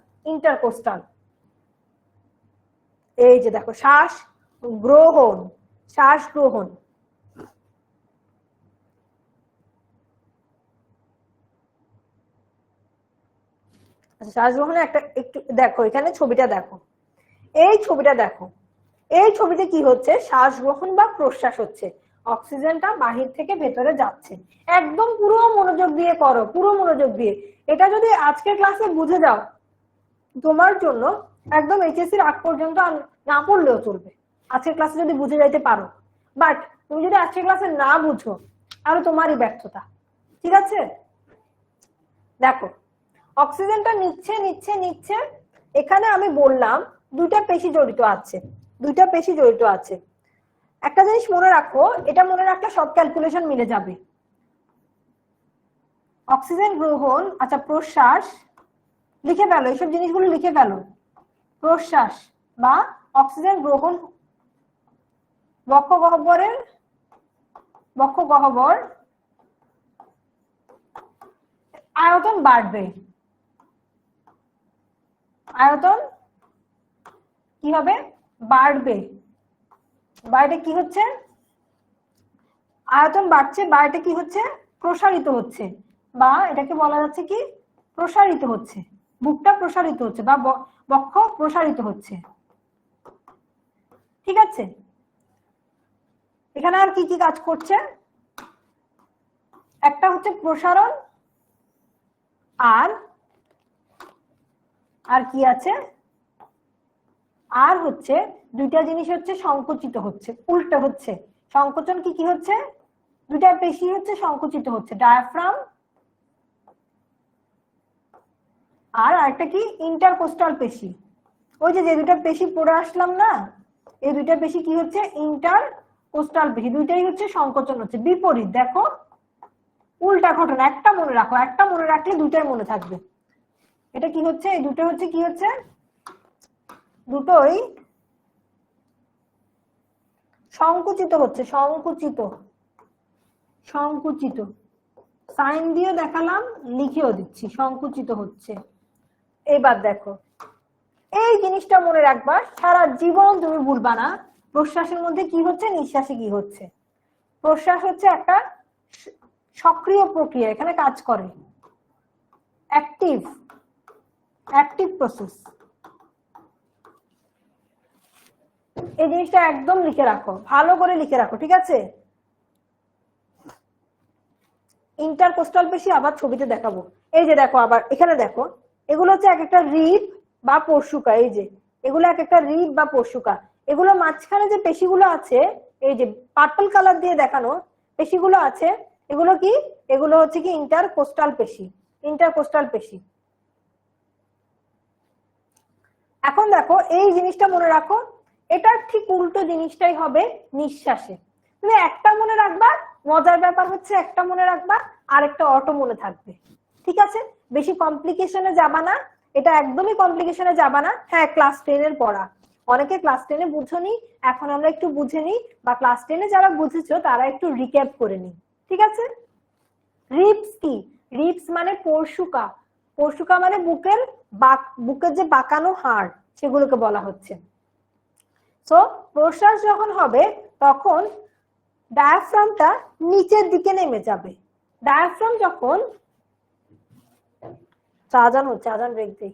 এই যে দেখো শ্বাস গ্রহণ, শ্বাস গ্রহণ, শ্বাস গ্রহণে একটা একটু দেখো, এখানে ছবিটা দেখো, এই ছবিটা দেখো, এই ছবিতে কি হচ্ছে, শ্বাস গ্রহণ বা প্রশ্বাস হচ্ছে, অক্সিজেনটা বাহির থেকে ভেতরে যাচ্ছে। একদম পুরো মনোযোগ দিয়ে করো, পুরো মনোযোগ দিয়ে। এটা যদি আজকের ক্লাসে বুঝে যাও, তোমার জন্য একদম এইচএসসির আগ পর্যন্ত না পড়লেও চলবে, আজকের ক্লাসে যদি বুঝে যাইতে পারো। বাট তুমি যদি আজকের ক্লাসে না বুঝো, আর তোমারই ব্যর্থতা। ঠিক আছে, দেখো অক্সিজেনটা নিচ্ছে নিচ্ছে নিচ্ছে, এখানে আমি বললাম দুইটা পেশি জড়িত আছে, দুইটা পেশি জড়িত আছে। একটা জিনিস মনে রাখো, এটা মনে রাখলে সব ক্যালকুলেশন মিলে যাবে। অক্সিজেন গ্রহণ, আচ্ছা প্রশ্বাস, লিখে ফেলো এইসব জিনিসগুলো, লিখে ফেলো। প্রশ্বাস বা অক্সিজেন গ্রহণ, বক্ষ গহ্বর আয়তন বাড়বে, আয়তন কি হবে, বাড়বে। বাইরে কি হচ্ছে, আয়তন বাড়ছে, বাইরে কি হচ্ছে, প্রসারিত হচ্ছে, বা এটাকে বলা যাচ্ছে কি, প্রসারিত হচ্ছে, বুকটা প্রসারিত হচ্ছে বা বক্ষ প্রসারিত হচ্ছে। ঠিক আছে, এখানে আর কি কি কাজ করছে, একটা হচ্ছে প্রসারণ, আর আর কি আছে, আর হচ্ছে দুইটা জিনিস হচ্ছে সংকুচিত হচ্ছে, উল্টো হচ্ছে। সংকোচন কি কি হচ্ছে, দুইটা পেশি হচ্ছে সংকুচিত হচ্ছে, ডায়াফ্রাম আর আরেকটা কি, ইন্টারকোস্টাল পেশি। ওই যে দুইটা পেশি পড়ে আসলাম না, এই দুইটা পেশি কি হচ্ছে, ইন্টারকোস্টাল পেশি, দুইটাই হচ্ছে সংকোচন হচ্ছে। বিপরীত দেখো, উল্টা ঘটনা। একটা মনে রাখো, একটা মনে রাখলে দুইটাই মনে থাকবে। এটা কি হচ্ছে, এই দুটো হচ্ছে কি হচ্ছে, দুটোই সংকুচিত হচ্ছে, সংকুচিত, সংকুচিত। সাইন দিয়ে দেখালাম, লিখেও দিচ্ছি, সংকুচিত হচ্ছে। এবার দেখো, এই জিনিসটা মনে রাখবা, সারা জীবন তুমি ভুলবা না। প্রশ্বাসের মধ্যে কি হচ্ছে, নিঃশ্বাসে কি হচ্ছে। প্রশ্বাস হচ্ছে একটা সক্রিয় প্রক্রিয়া, এখানে কাজ করে, অ্যাক্টিভ, অ্যাক্টিভ প্রসেস। এই জিনিসটা একদম লিখে রাখো, ভালো করে লিখে রাখো, ঠিক আছে। ইন্টারকোস্টাল পেশি আবার ছবিতে দেখাবো। এই যে দেখো, আবার এখানে দেখো, এগুলো হচ্ছে এক একটা রিব বা পরশুকা। এই যে এগুলো এক একটা রিব বা পরশুকা। এগুলো মাঝখানে যে পেশিগুলো আছে, এই যে পার্পল কালার দিয়ে দেখানো পেশিগুলো আছে, এগুলো কি, এগুলো হচ্ছে কি ইন্টারকোস্টাল পেশি, ইন্টারকোস্টাল পেশি। এখন দেখো এই জিনিসটা মনে রাখো, এটার ঠিক উল্টো জিনিসটাই হবে নিঃশ্বাসে। তুমি একটা মনে রাখবা, মজার ব্যাপার হচ্ছে একটা মনে রাখবা, আর একটা অটো মনে থাকবে। ঠিক আছে, বেশি কমপ্লিকেশনে যাবা না, এটা একদমই কমপ্লিকেশনে যাবা না। হ্যাঁ, ক্লাস 10 এর পড়া, অনেকে ক্লাস 10 এ বুঝোনি, এখন আমরা একটু বুঝে নিই, বা ক্লাস 10 এ যারা বুঝেছো তারা একটু রিক্যাপ করে নিই। ঠিক আছে, রিপস কি, রিপস মানে পরশুকা, পরশুকা মানে বুকের বুকের যে বাঁকানো হাড়, সেগুলোকে বলা হচ্ছে। সো প্রশ্বাস যখন হবে, তখন ডায়াফ্রামটা নিচের দিকে নেমে যাবে। ডায়াফ্রাম যখন, আজান হচ্ছে, আজান ব্রেক দিই।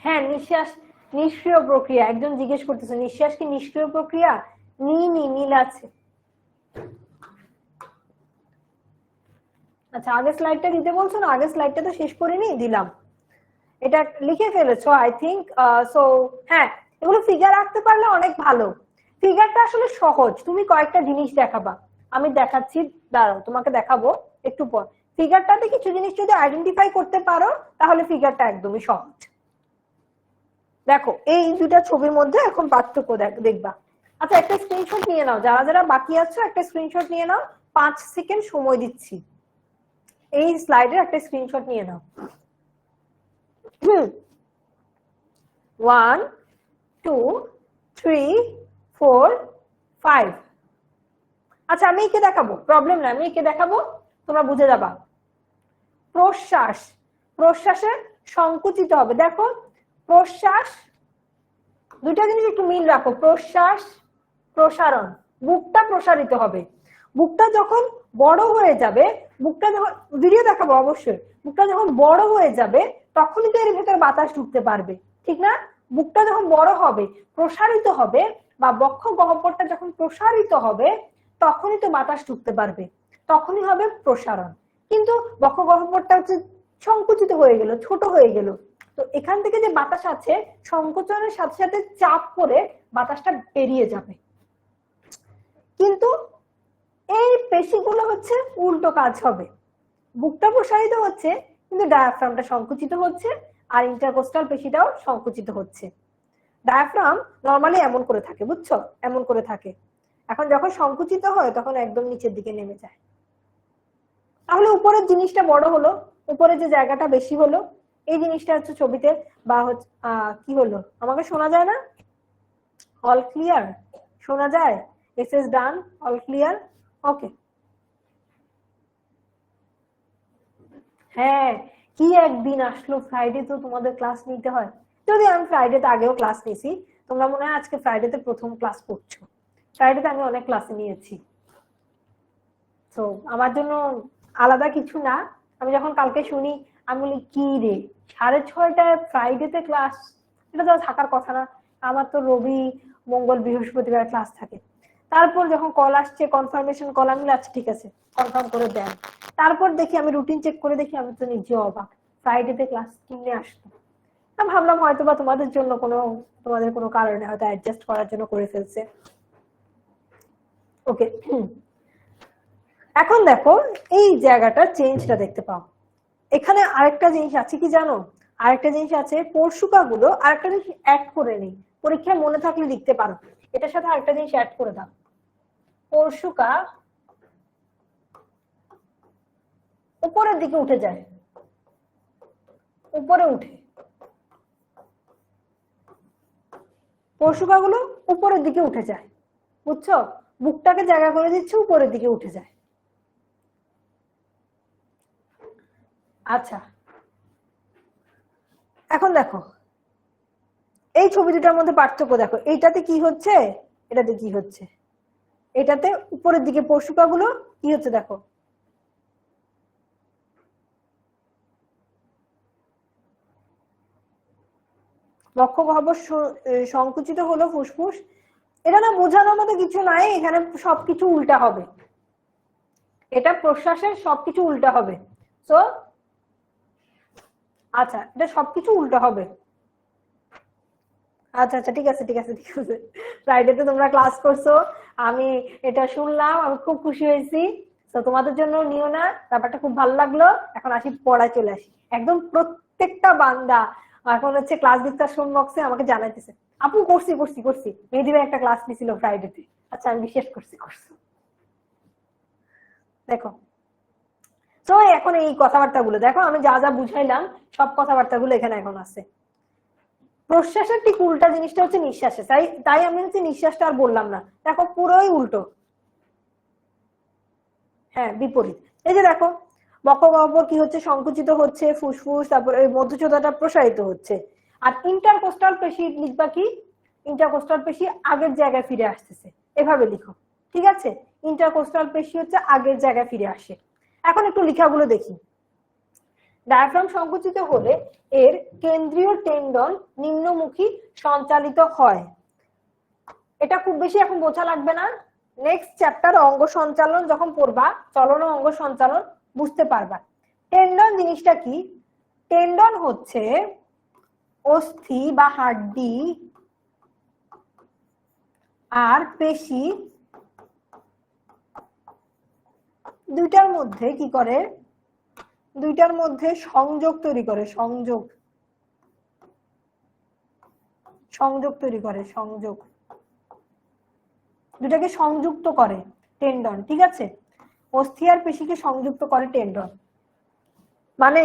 হ্যাঁ, নিঃশ্বাস নিষ্ক্রিয় প্রক্রিয়া। একজন জিজ্ঞেস করতেছে নিঃশ্বাস কি নিষ্ক্রিয় প্রক্রিয়া? মিল আছে। আচ্ছা, আগের স্লাইডটা দিতে বলছো না? আগের স্লাইডটা তো শেষ করিনি, দিলাম। এটা লিখে ফেলেছো আই থিঙ্ক। সো হ্যাঁ, এগুলো ফিগার রাখতে পারলে অনেক ভালো। ফিগারটা আসলে সহজ, তুমি কয়েকটা জিনিস দেখাবা, আমি দেখাচ্ছি, দাঁড়াও তোমাকে দেখাবো একটু পর। ফিগারটাতে কিছু জিনিস যদি আইডেন্টিফাই করতে পারো তাহলে ফিগারটা একদমই সহজ। দেখো এই দুটা ছবির মধ্যে এখন পার্থক্য দেখবা। আচ্ছা, একটা স্ক্রিনশট নিয়ে নাও, যারা যারা বাকি আছো একটা স্ক্রিনশট নিয়ে নাও, 5 সেকেন্ড সময় দিচ্ছি। এই স্লাইডের একটা স্ক্রিনশট নিয়ে নাও। 1 2 3 4 5। আচ্ছা, আমি একে দেখাবো, প্রবলেম না, আমি একে দেখাবো, তোমরা বুঝে যাবা। প্রশ্বাস, প্রশ্বাসে সংকুচিত হবে। দেখো প্রশ্বাস, দুইটা জিনিস একটু মিল রাখো। প্রশ্বাস, প্রসারণ, বুকটা প্রসারিত হবে। বুকটা যখন বড় হয়ে যাবে, বুকটা যখন, ভিডিও দেখাবো অবশ্যই, বুকটা যখন বড় হয়ে যাবে তখনই তো এর ভেতরে বাতাস ঢুকতে পারবে, ঠিক না? বুকটা যখন বড় হবে, প্রসারিত হবে, বা বক্ষ গহ্বরটা যখন প্রসারিত হবে তখনই তো বাতাস ঢুকতে পারবে, তখনই হবে প্রসারণ। কিন্তু বক্ষ গহ্বরটা হচ্ছে সংকুচিত হয়ে গেল, ছোট হয়ে গেল, তো এখান থেকে যে বাতাস আছে সংকোচনের সাথে সাথে চাপ করে বাতাসটা বেরিয়ে যাবে। কিন্তু এই পেশিগুলো হচ্ছে উল্টো কাজ হবে, বুকটা প্রসারিত হচ্ছে কিন্তু ডায়াফ্রামটা সংকুচিত হচ্ছে, আর ইন্টারকোস্টাল পেশিটাও সংকুচিত হচ্ছে। ডায়াফ্রাম নরমালি এমন করে থাকে, বুঝছো, এমন করে থাকে। এখন যখন সংকুচিত হয় তখন একদম নিচের দিকে নেমে যায়। তাহলে উপরের জিনিসটা বড় হলো, উপরে যে জায়গাটা বেশি হলো, এই জিনিসটা হচ্ছে ছবিতে, বা হচ্ছে কি হলো, আমাকে শোনা যায় না? All clear? শোনা যায়? এস এস ডান, অল ক্লিয়ার, ওকে। হ্যাঁ, কি একদিন আসলো, ফ্রাইডে তো তোমাদের ক্লাস নিতে হয়। যদি আমি ফ্রাইডেতে আগেও ক্লাস নিয়েছি, তোমরা মনে হয় আজকে ফ্রাইডেতে প্রথম ক্লাস করছো। ফ্রাইডেতে আমি অনেক ক্লাসে নিয়েছি, তো আমার জন্য আলাদা কিছু না। আমি যখন কালকে শুনি আমি বলি কি রে, 6:30টায় ফ্রাইডেতে ক্লাস, এটা তো থাকার কথা না। আমার তো রবি মঙ্গল বৃহস্পতিবার ক্লাস থাকে। তারপর যখন কল আসছে, কনফার্মেশন কল, আমি আচ্ছা ঠিক আছে কনফার্ম করে দেন। তারপর দেখি আমি রুটিন চেক করে দেখি, আমি তো নিজে অবাক, ফ্রাইডেতে ক্লাস কিনে আসতো। আমি ভাবলাম হয়তো বা তোমাদের জন্য কোনো, তোমাদের কোনো কারণে হয়তো অ্যাডজাস্ট করার জন্য করে ফেলছে। ওকে, এখন দেখো এই জায়গাটা চেঞ্জটা দেখতে পাও। এখানে আরেকটা জিনিস আছে কি জানো? আরেকটা জিনিস আছে, পরশুকাগুলো আরেকটা জিনিস অ্যাড করে নেই, পরীক্ষায় মনে থাকলে লিখতে পারো। এটার সাথে আরেকটা জিনিস অ্যাড করে দাও। পরশুকা উপরের দিকে উঠে যায়, উপরে উঠে, পরশুকাগুলো উপরের দিকে উঠে যায়, বুঝছো? বুকটাকে জায়গা করে দিচ্ছে, উপরের দিকে উঠে যায়। আচ্ছা, এখন দেখো এই ছবি দুটার মধ্যে পার্থক্য দেখো, এইটাতে কি হচ্ছে, এটাতে কি হচ্ছে। এটাতে উপরের দিকে পরশুকাগুলো কি হচ্ছে দেখো, বক্ষ গহ্বর সংকুচিত হলো, ফুসফুস। এটা না বোঝানোর মতো কিছু নাই, এখানে সবকিছু উল্টা হবে, এটা প্রশ্বাসের সবকিছু উল্টা হবে। সো আচ্ছা, এটা সবকিছু উল্টা হবে। আচ্ছা আচ্ছা, ঠিক আছে ঠিক আছে ঠিক আছে, ফ্রাইডেতে তোমরা ক্লাস করছো, আমি এটা শুনলাম, আমি খুব খুশি হয়েছি। তো তোমাদের জন্য নিও না, ব্যাপারটা খুব ভালো লাগলো। এখন আসি পড়ায় চলে আসি। একদম প্রত্যেকটা বান্দা এখন হচ্ছে ক্লাস ডিসকাশন বক্সে আমাকে জানাইতেছে, আপু করছি করছি করছি, মেহেদী ভাই একটা ক্লাস নিছিল ফ্রাইডেতে। আচ্ছা, আমি বিশ্বাস করছি করছি। দেখো, তো এখন এই কথাবার্তাগুলো দেখো, আমি যা যা বুঝাইলাম সব কথাবার্তাগুলো এখানে এখন আছে। প্রশ্বাসের ঠিক উল্টা জিনিসটা হচ্ছে নিঃশ্বাসে, তাই তাই আমি হচ্ছে নিঃশ্বাসটা আর বললাম না, দেখো পুরোই উল্টো। হ্যাঁ বিপরীত। এই যে দেখো বক্ষগহ্বর কি হচ্ছে, সংকুচিত হচ্ছে, ফুসফুস তারপর এই মধ্যচ্ছদাটা প্রসারিত হচ্ছে। আর ইন্টারকোস্টাল পেশি লিখবা কি, ইন্টারকোস্টাল পেশি আগের জায়গায় ফিরে আসতেছে, এভাবে লিখো। ঠিক আছে, ইন্টারকোস্টাল পেশি হচ্ছে আগের জায়গায় ফিরে আসে। এখন একটু লেখাগুলো দেখি। ডায়াফ্রাম সংকুচিত হলে এর কেন্দ্রীয় টেন্ডন নিম্নমুখী সঞ্চালিত হয়। এটা খুব বেশি এখন বোঝা লাগবে না, নেক্সট চ্যাপ্টার অঙ্গ সঞ্চালন যখন পড়বা, চলন ও অঙ্গ সঞ্চালন বুঝতে পারবা। টেন্ডন জিনিসটা কি? টেন্ডন হচ্ছে অস্থি বা হাড্ডি আর পেশি দুইটার মধ্যে কি করে, দুইটার মধ্যে সংযোগ তৈরি করে, সংযোগ সংযোগ তৈরি করে, সংযোগ দুটাকে সংযুক্ত করে টেন্ডন। ঠিক আছে, অস্থি আর পেশিকে সংযুক্ত করে টেন্ডন। মানে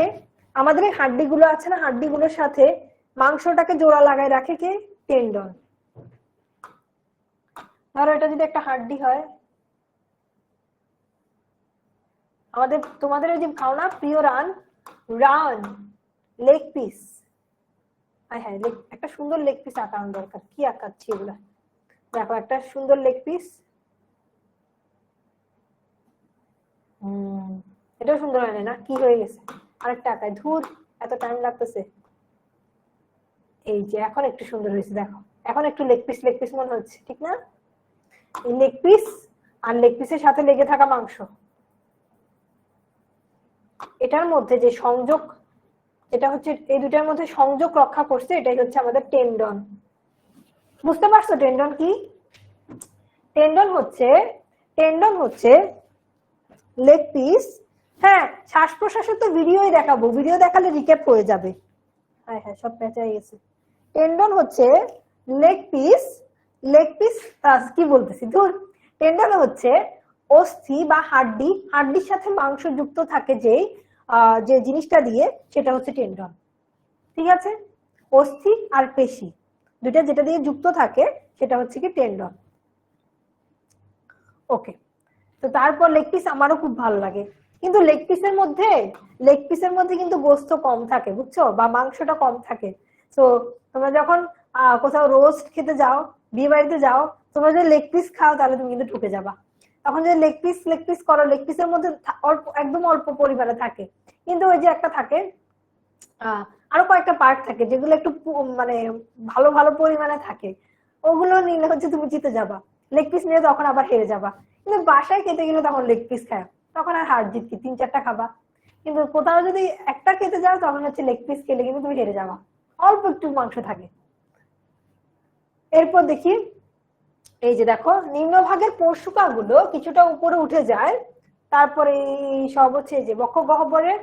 আমাদের এই হাড্ডিগুলো আছে না, হাড্ডিগুলোর সাথে মাংসটাকে জোড়া লাগায় রাখে কে? টেন্ডন। ধরো এটা যদি একটা হাড্ডি হয়, আমাদের তোমাদের ওই যে খাও না প্রিয় রান, রান লেগ পিস, হ্যাঁ হ্যাঁ একটা সুন্দর লেগ পিস আঁকানো দরকার। কি আঁকাচ্ছি এগুলা, দেখো একটা সুন্দর লেগ পিস, এটাও সুন্দর হয় না, কি হয়ে গেছে? আরেকটা আঁকায়, ধুর এত টাইম লাগতেছে। এই যে এখন একটু সুন্দর হয়েছে, দেখো এখন একটু লেগ পিস লেগ পিস মনে হচ্ছে, ঠিক না? এই লেগ পিস আর লেগ পিসের সাথে লেগে থাকা মাংস, এটার মধ্যে যে সংযোগ, এটা হচ্ছে এই দুটার মধ্যে সংযোগ রক্ষা করছে, এটাই হচ্ছে আমাদের টেন্ডন। বুঝতে পারছো টেন্ডন কি? টেন্ডন হচ্ছে, টেন্ডন হচ্ছে লেগ পিস। হ্যাঁ শ্বাস প্রশ্বাসের তো ভিডিওই দেখাবো, ভিডিও দেখালে রিক্যাপ হয়ে যাবে। হ্যাঁ হ্যাঁ সব পেঁচাই গেছে। টেন্ডন হচ্ছে লেগ পিস, লেগ পিস কি বলতেছি ধুর, টেন্ডন হচ্ছে অস্থি বা হাড্ডি, হাড্ডির সাথে মাংস যুক্ত থাকে যে জিনিসটা দিয়ে, সেটা হচ্ছে টেন্ডন। ঠিক আছে, অস্থি আর পেশি দুইটা যেটা দিয়ে যুক্ত থাকে সেটা হচ্ছে কি টেন্ডন। ওকে, তো তারপর লেগ পিস আমারও খুব ভালো লাগে, কিন্তু লেগ পিসের মধ্যে কিন্তু গোস্ত কম থাকে, বুঝছো, বা মাংসটা কম থাকে। তো তোমরা যখন কোথাও রোস্ট খেতে যাও, বিয়ে বাড়িতে যাও, তোমরা যদি লেগ পিস খাও তাহলে তুমি কিন্তু ঠকে যাবা। তখন যদি লেগ পিস করো, লেগ পিসের মধ্যে অল্প, একদম অল্প পরিমাণে থাকে, কিন্তু ওই যে একটা থাকে আরো কয়েকটা পার্ট থাকে যেগুলো একটু মানে ভালো ভালো পরিমাণে থাকে, ওগুলো নিলে হচ্ছে তুমি জিতে যাবা। লেগ পিস নিয়ে তখন আবার হেরে যাবা। কিন্তু বাসায় খেতে গেলে তখন লেগ পিস খায়, তখন আর হার জিত কি 3-4টা খাবা। কিন্তু কোথাও যদি একটা খেতে যাও তখন হচ্ছে লেগ পিস খেলে কিন্তু তুমি হেরে যাবা, অল্প একটু মাংস থাকে। এরপর দেখি, এই যে দেখো নিম্নভাগের পরশুকা গুলো কিছুটা উপরে উঠে যায়, তারপরে সব হচ্ছে যে বক্ষগহ্বরের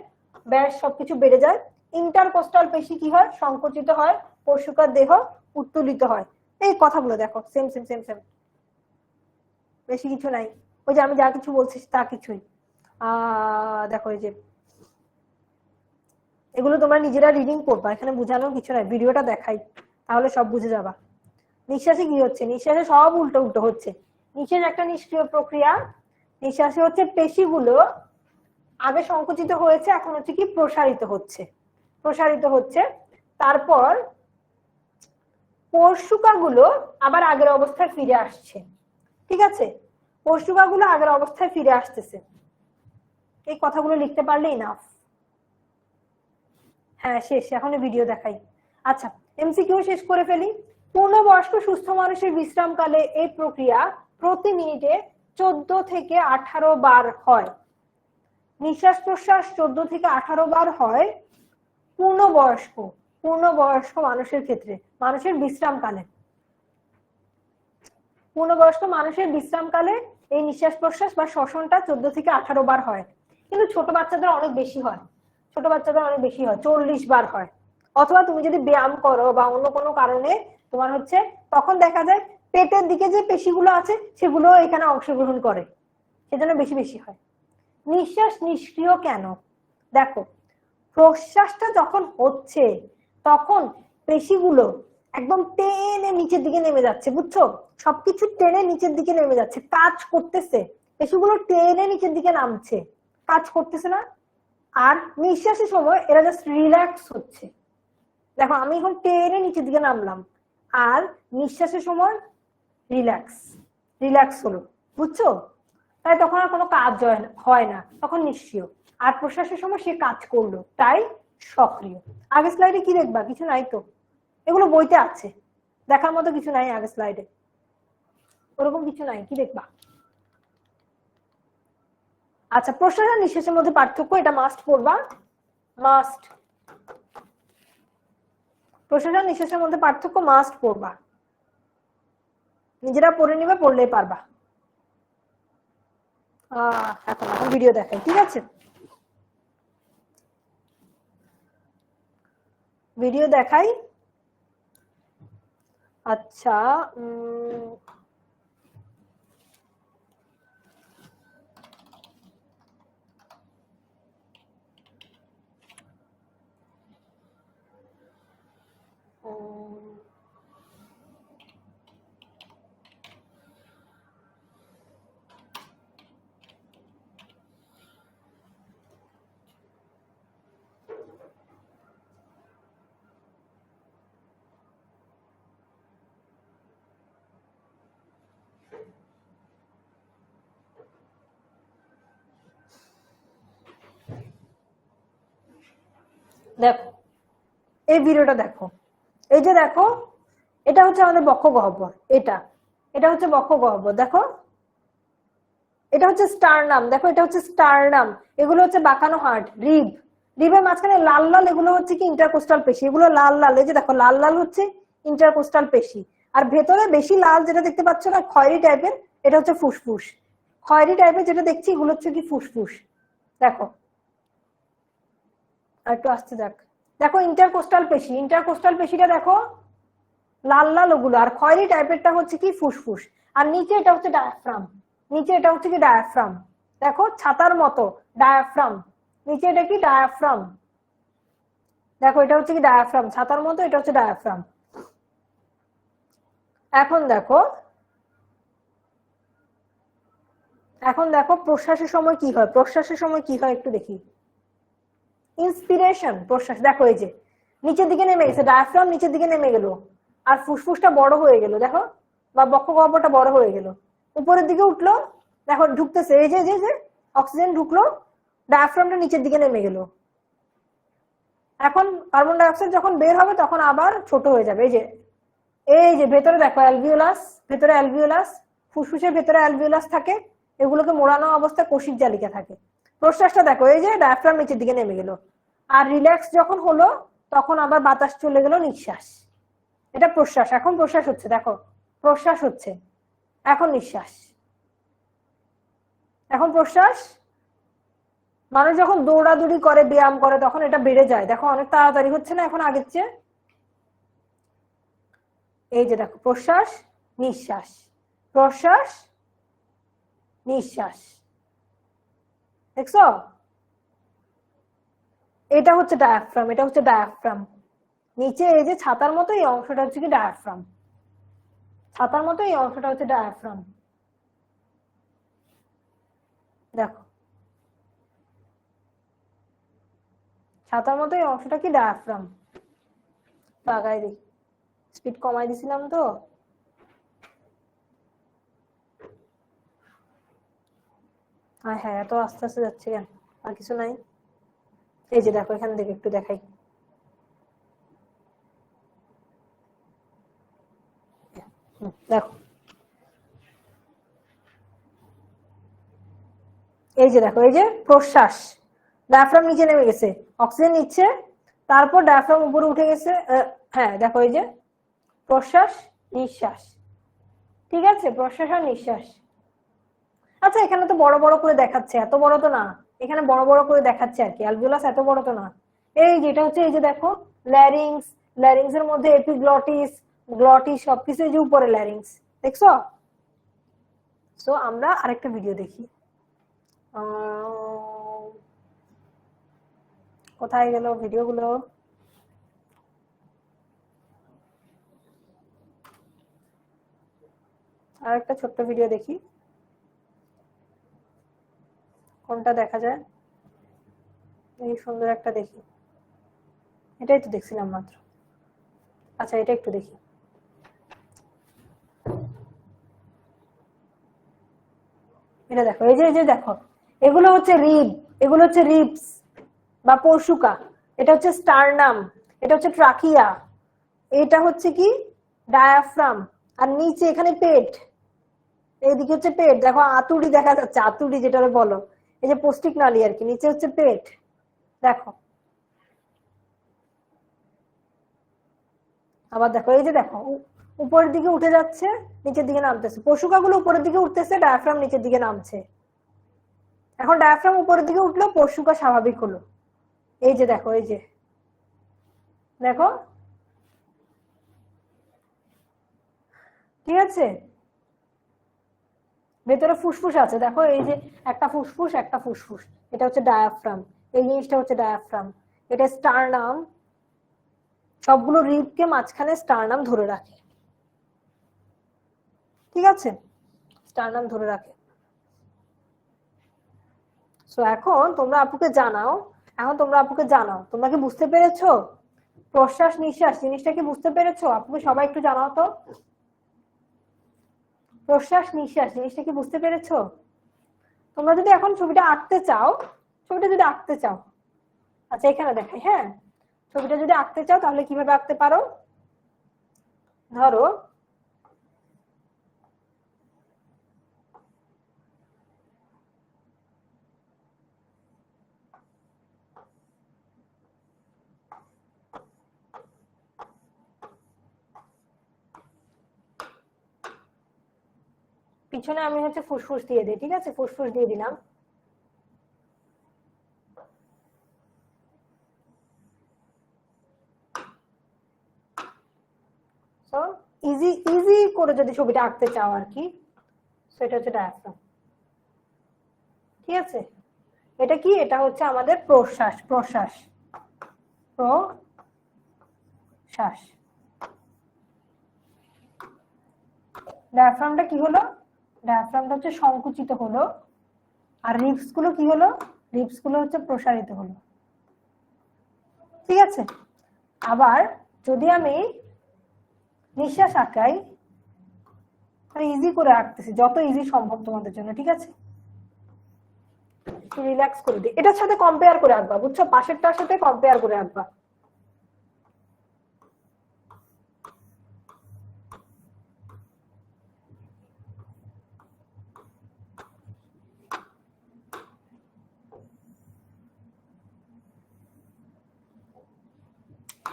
ব্যাস সবকিছু বেড়ে যায়। ইন্টারকোস্টাল পেশি কি হয়? সংকুচিত হয়, পরশুকার দেহ উত্তোলিত হয়। এই কথাগুলো দেখো সেম সেম সেম সেম, বেশি কিছু নাই। ওই যে আমি যা কিছু বলছি তা কিছুই। দেখো এই যে এগুলো তোমরা নিজেরা রিডিং করবা, এখানে বোঝানো কিছু নাই, ভিডিওটা দেখাই তাহলে সব বুঝে যাবা। নিঃশ্বাসে কি হচ্ছে? নিঃশ্বাসে সব উল্টো উল্টো হচ্ছে। নিঃশ্বাস একটা নিষ্ক্রিয় প্রক্রিয়া। নিঃশ্বাসে হচ্ছে পেশিগুলো আগে সংকুচিত হয়েছে, এখন হচ্ছে কি প্রসারিত হচ্ছে, প্রসারিত হচ্ছে। তারপর পরশুকাগুলো আবার আগের অবস্থায় ফিরে আসছে। ঠিক আছে, পরশুকাগুলো আগের অবস্থায় ফিরে আসতেছে। এই কথাগুলো লিখতে পারলেই নাফ। হ্যাঁ শেষ, এখন ভিডিও দেখাই। আচ্ছা এমসিকিউ শেষ করে ফেলি। পূর্ণবয়স্ক সুস্থ মানুষের বিশ্রামকালে এই প্রক্রিয়া প্রতি মিনিটে 14 থেকে 18 বার হয়। নিঃশ্বাস প্রশ্বাস 14 থেকে 18 বার হয় পূর্ণবয়স্ক মানুষের ক্ষেত্রে, মানুষের বিশ্রামকালে। পূর্ণবয়স্ক মানুষের বিশ্রামকালে এই নিঃশ্বাস প্রশ্বাস বা শ্বসনটা 14 থেকে 18 বার হয়। কিন্তু ছোট বাচ্চাদের অনেক বেশি হয়, ছোট বাচ্চাদের অনেক বেশি হয়, 40 বার হয়। অথবা তুমি যদি ব্যায়াম করো বা অন্য কোনো কারণে তোমার হচ্ছে, তখন দেখা যায় পেটের দিকে যে পেশিগুলো আছে সেগুলো এখানে অংশগ্রহণ করে, সেজন্য বেশি বেশি হয়। নিঃশ্বাস নিষ্ক্রিয় কেন? দেখো, প্রশ্বাসটা যখন হচ্ছে তখন পেশিগুলো একদম টেনে নিচের দিকে নেমে যাচ্ছে, বুঝছো? সবকিছু টেনে নিচের দিকে নেমে যাচ্ছে, কাজ করতেছে, পেশিগুলো টেনে নিচের দিকে নামছে, কাজ করতেছে না? আর নিঃশ্বাসের সময় এরা জাস্ট রিল্যাক্স হচ্ছে। দেখো আমি এখন টেনে নিচের দিকে নামলাম, আর নিঃশ্বাসের সময় রিল্যাক্স রিল্যাক্স হলো, বুঝছো? তাই তখন আর কোনো কাজ হয় না, তখন নিষ্ক্রিয়। আর প্রশ্বাসের সময় সে কাজ করলো, তাই সক্রিয়। আগের স্লাইডে কি দেখবা? কিছু নাই তো, এগুলো বইতে আছে, দেখার মতো কিছু নাই আগের স্লাইডে, ওরকম কিছু নাই, কি দেখবা? আচ্ছা, প্রশ্বাস আর নিঃশ্বাসের মধ্যে পার্থক্য, এটা মাস্ট পড়বা, মাস্ট। প্রশ্বাস আর নিঃশ্বাসের মধ্যে পার্থক্য মাস্ট পড়বা, নিজেরা পড়ে নিবে, পড়লেই পারবা। এখন ভিডিও দেখাই, ঠিক আছে? ভিডিও দেখাই। আচ্ছা, দেখো এই ভিডিওটা দেখো, এই যে দেখো, এটা হচ্ছে আমাদের বক্ষ গহ্বর, এটা হচ্ছে বক্ষ গহ্বর, দেখো এটা হচ্ছে স্টারনাম, দেখো এটা হচ্ছে স্টারনাম, এগুলো হচ্ছে বাঁকানো হার্ট, রিবের মাঝখানে লাল লাল এগুলো হচ্ছে কি ইন্টারকোস্টাল পেশি, এগুলো লাল লাল, এই যে দেখো লাল লাল হচ্ছে ইন্টারকোস্টাল পেশি। আর ভেতরে বেশি লাল যেটা দেখতে পাচ্ছ না, খয়েরি টাইপের, এটা হচ্ছে ফুসফুস। খয়েরি টাইপের যেটা দেখছি এগুলো হচ্ছে কি ফুসফুস। দেখো আর একটু আসতে দেখ, দেখো ইন্টারকোস্টাল পেশি, ইন্টারকোস্টাল পেশিটা দেখো লাল লাল ওগুলো, আর খয়েরি টাইপেরটা হচ্ছে কি ফুসফুস। আর নিচে এটা হচ্ছে ডায়াফ্রাম, নিচে এটা হচ্ছে কি ডায়াফ্রাম, দেখো ছাতার মতো ডায়াফ্রাম, নিচে এটা কি ডায়াফ্রাম, দেখো এটা হচ্ছে কি ডায়াফ্রাম, ছাতার মতো, এটা হচ্ছে ডায়াফ্রাম। এখন দেখো, এখন দেখো প্রশ্বাসের সময় কি হয়, প্রশ্বাসের সময় কি হয় একটু দেখি। ইন্সপিরেশন, প্রশ্বাস, দেখো এই যে নিচের দিকে নেমে গেছে, ডায়াফ্রাম নিচের দিকে নেমে গেল, আর ফুসফুসটা বড় হয়ে গেল, দেখো, বা বক্ষ গহ্বরটা বড় হয়ে গেল, উপরের দিকে উঠলো, দেখো ঢুকতেছে, এই যে যে অক্সিজেন ঢুকলো, ডায়াফ্রামটা নিচের দিকে নেমে গেল। এখন কার্বন ডাই অক্সাইড যখন বের হবে তখন আবার ছোট হয়ে যাবে, এই যে ভেতরে দেখো অ্যালভিওলাস, ভেতরে অ্যালভিওলাস, ফুসফুসের ভেতরে অ্যালভিওলাস থাকে, এগুলোকে মোড়ানো অবস্থায় কোষিক জালিকা থাকে। প্রশ্বাসটা দেখো, এই যে ডায়াফ্রাম নিচের দিকে নেমে গেল, আর রিল্যাক্স যখন হলো তখন আবার বাতাস চলে গেল, নিঃশ্বাস, এটা প্রশ্বাস। এখন প্রশ্বাস হচ্ছে, দেখো প্রশ্বাস হচ্ছে, এখন নিঃশ্বাস, এখন প্রশ্বাস। মানুষ যখন দৌড়াদৌড়ি করে, ব্যায়াম করে, তখন এটা বেড়ে যায়, দেখো অনেক তাড়াতাড়ি হচ্ছে না এখন আগের চেয়ে। এই যে দেখো প্রশ্বাস নিঃশ্বাস, প্রশ্বাস নিঃশ্বাস, দেখছো? এটা হচ্ছে ডায়াফ্রাম, এটা হচ্ছে ডায়াফ্রাম, নিচে এই যে ছাতার মতো এই অংশটা হচ্ছে কি ডায়াফ্রাম, ছাতার মতো এই অংশটা হচ্ছে ডায়াফ্রাম, দেখো ছাতার মতো এই অংশটা কি ডায়াফ্রাম। লাগাই দিই, স্পিড কমাই দিছিলাম তো। হ্যাঁ এত আস্তে আস্তে যাচ্ছে কেন? আর কিছু নাই, এই যে দেখো এখান থেকে একটু দেখাই, দেখো এই যে দেখো, এই যে প্রশ্বাস, ডায়াফ্রাম নিচে নেমে গেছে, অক্সিজেন নিচ্ছে, তারপর ডায়াফ্রাম উপরে উঠে গেছে। হ্যাঁ দেখো এই যে প্রশ্বাস নিঃশ্বাস, ঠিক আছে, প্রশ্বাস আর নিঃশ্বাস। আচ্ছা এখানে তো বড় বড় করে দেখাচ্ছে, এত বড় তো না, এখানে বড় বড় করে দেখাচ্ছে আর কি, অ্যালভিওলাস এত বড় তো না। এই যেটা হচ্ছে, এই যে দেখো ল্যারিংস, ল্যারিংস এর মধ্যে এপিগ্লটিস, গ্লটিস, সবকিছু এই যে উপরে ল্যারিংস, দেখছো? সো আমরা আরেকটা ভিডিও দেখি। কোথায় গেল ভিডিওগুলো? আর একটা ছোট্ট ভিডিও দেখি, কোনটা দেখা যায়। এই সুন্দর একটা দেখি, এটাই তো দেখছিলাম মাত্র। আচ্ছা এটা একটু দেখি। এটা দেখো, এই যে দেখো, এগুলো হচ্ছে রিব, এগুলো হচ্ছে রিবস বা পরশুকা, এটা হচ্ছে স্টারনাম, এটা হচ্ছে ট্রাকিয়া, এটা হচ্ছে কি ডায়াফ্রাম, আর নিচে এখানে পেট, এইদিকে হচ্ছে পেট, দেখো আতুড়ি দেখা যাচ্ছে, আতুড়ি যেটা বলো, এই যে পৌষ্টিক নালী আর কি, নিচে হচ্ছে পেট, দেখো। আবার দেখো, এই যে দেখো উপরের দিকে উঠে যাচ্ছে, নিচের দিকে নামতেছে, পরশুকাগুলো উপরের দিকে উঠতেছে, ডায়াফ্রাম নিচের দিকে নামছে। এখন ডায়াফ্রাম উপরের দিকে উঠলো, পরশুকা স্বাভাবিক হলো। এই যে দেখো, এই যে দেখো, ঠিক আছে। ভেতরে ফুসফুস আছে, দেখো এই যে একটা ফুসফুস, একটা ফুসফুস, এটা হচ্ছে ডায়াফ্রাম, এই জিনিসটা হচ্ছে ডায়াফ্রাম, এটা স্টারনাম, সবগুলো রিবকে মাঝখানে স্টারনাম ধরে রাখে, ঠিক আছে, স্টারনাম ধরে রাখে। সো এখন তোমরা আপুকে জানাও, তোমরা কি বুঝতে পেরেছো প্রশ্বাস নিঃশ্বাস জিনিসটা কি বুঝতে পেরেছো? আপুকে সবাই একটু জানাও তো, প্রশ্বাস নিঃশ্বাস জিনিসটা কি বুঝতে পেরেছো? তোমরা যদি এখন ছবিটা আঁকতে চাও, ছবিটা যদি আঁকতে চাও, আচ্ছা এখানে দেখাই, হ্যাঁ, ছবিটা যদি আঁকতে চাও তাহলে কিভাবে আঁকতে পারো? ধরো পিছনে আমি হচ্ছে ফুসফুস দিয়ে দিই, ঠিক আছে, ফুসফুস দিয়ে দিলাম। সো ইজি ইজি করে যদি ছবিটা আঁকতে চাও আর কি, সেটা হচ্ছে ডায়াফ্রাম, ঠিক আছে। এটা কি, এটা হচ্ছে আমাদের প্রশ্বাস, প্রশ্বাস, প্রশ্বাস। ডায়াফ্রামটা কি হলো? ডায়াফ্রামটা হচ্ছে সংকুচিত হলো, আর রিবস গুলো কি হলো? রিবস গুলো হচ্ছে প্রসারিত হলো, ঠিক আছে। আবার যদি আমি নিঃশ্বাস আঁকাই, ইজি করে আঁকতেছি, যত ইজি সম্ভব তোমাদের জন্য, ঠিক আছে। রিল্যাক্স করে দিই, এটার সাথে কম্পেয়ার করে আঁকবা, বুঝছো, পাশেরটার সাথে কম্পেয়ার করে আঁকবা।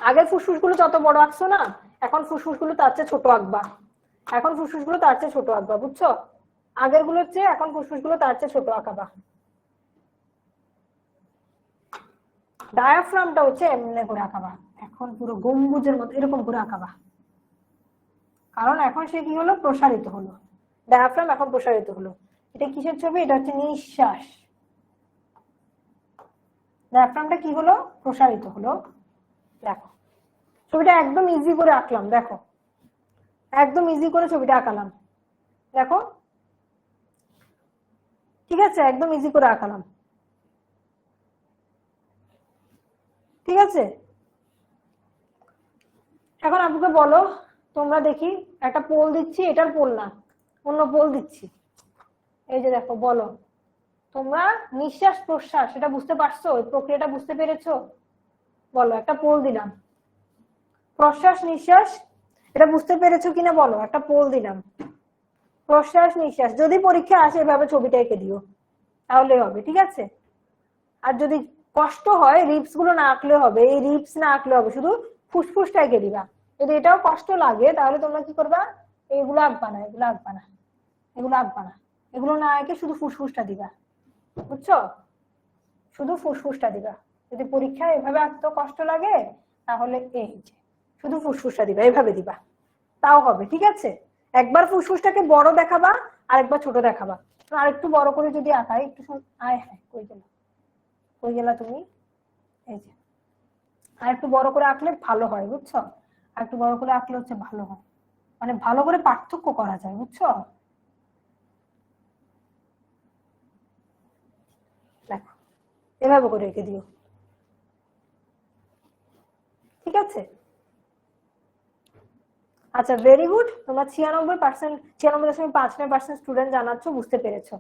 আগের ফুসফুস গুলো যত বড় আঁকছো না, এখন ফুসফুস গুলো তার চেয়ে ছোট আঁকবা, এখন ফুসফুস গুলো তার চেয়ে ছোট আঁকবা, বুঝছো, আগের গুলোর চেয়ে এখন ফুসফুস গুলো তার চেয়ে ছোট আঁকাবা। ডায়াফ্রামটা হচ্ছে এমনি করে আঁকাবা, এখন পুরো গম্বুজের মতো এরকম করে আঁকাবা, কারণ এখন সে কি হলো, প্রসারিত হলো, ডায়াফ্রাম এখন প্রসারিত হলো। এটা কিসের ছবি? এটা হচ্ছে নিঃশ্বাস, ডায়াফ্রামটা কি হলো, প্রসারিত হলো। দেখো ছবিটা একদম ইজি করে আঁকলাম, দেখো একদম ইজি করে ছবিটা আঁকালাম, দেখো, ঠিক আছে, একদম ইজি করে আঁকালাম, ঠিক আছে। এখন আপুকে বলো, তোমরা দেখি, একটা পোল দিচ্ছি, এটার পোল না, অন্য পোল দিচ্ছি, এই যে দেখো, বলো তোমরা নিঃশ্বাস প্রশ্বাস এটা বুঝতে পারছো, ওই প্রক্রিয়াটা বুঝতে পেরেছো? বলো, একটা পোল দিলাম, প্রশ্বাস নিঃশ্বাস এটা বুঝতে পেরেছো কিনা বলো, একটা পোল দিলাম, প্রশ্বাস নিঃশ্বাস। যদি পরীক্ষা আসে এভাবে ছবিটা এঁকে দিও, তাহলে হবে, ঠিক আছে। আর যদি কষ্ট হয়, রিপস গুলো না আঁকলে হবে, এই রিপস না আঁকলে হবে, শুধু ফুসফুসটা এঁকে দিবা। যদি এটাও কষ্ট লাগে তাহলে তোমরা কি করবা, এগুলো আঁকবা না, এগুলো আঁকবা না, এগুলো আঁকবা না, এগুলো না এঁকে শুধু ফুসফুসটা দিবা, বুঝছো, শুধু ফুসফুসটা দিবা। যদি পরীক্ষায় এভাবে আঁকতে কষ্ট লাগে তাহলে এই যে শুধু ফুসফুসটা দিবা, এভাবে দিবা, তাও হবে, ঠিক আছে। একবার ফুসফুসটাকে বড় দেখাবা আর একবার ছোট দেখাবা, আর একটু বড় করে যদি আঁকাই একটু আয় হ্যাঁ কই গেলা তুমি, এই যে আর একটু বড় করে আঁকলে ভালো হয় বুঝছো, আর একটু বড় করে আঁকলে হচ্ছে ভালো হয়, মানে ভালো করে পার্থক্য করা যায় বুঝছো। দেখো এভাবে করে রেখে দিও, ঠিক আছে। আচ্ছা ভেরি গুড, তোমরা 96%, 96.59% স্টুডেন্ট জানাচ্ছ, বুঝতে পেরেছো।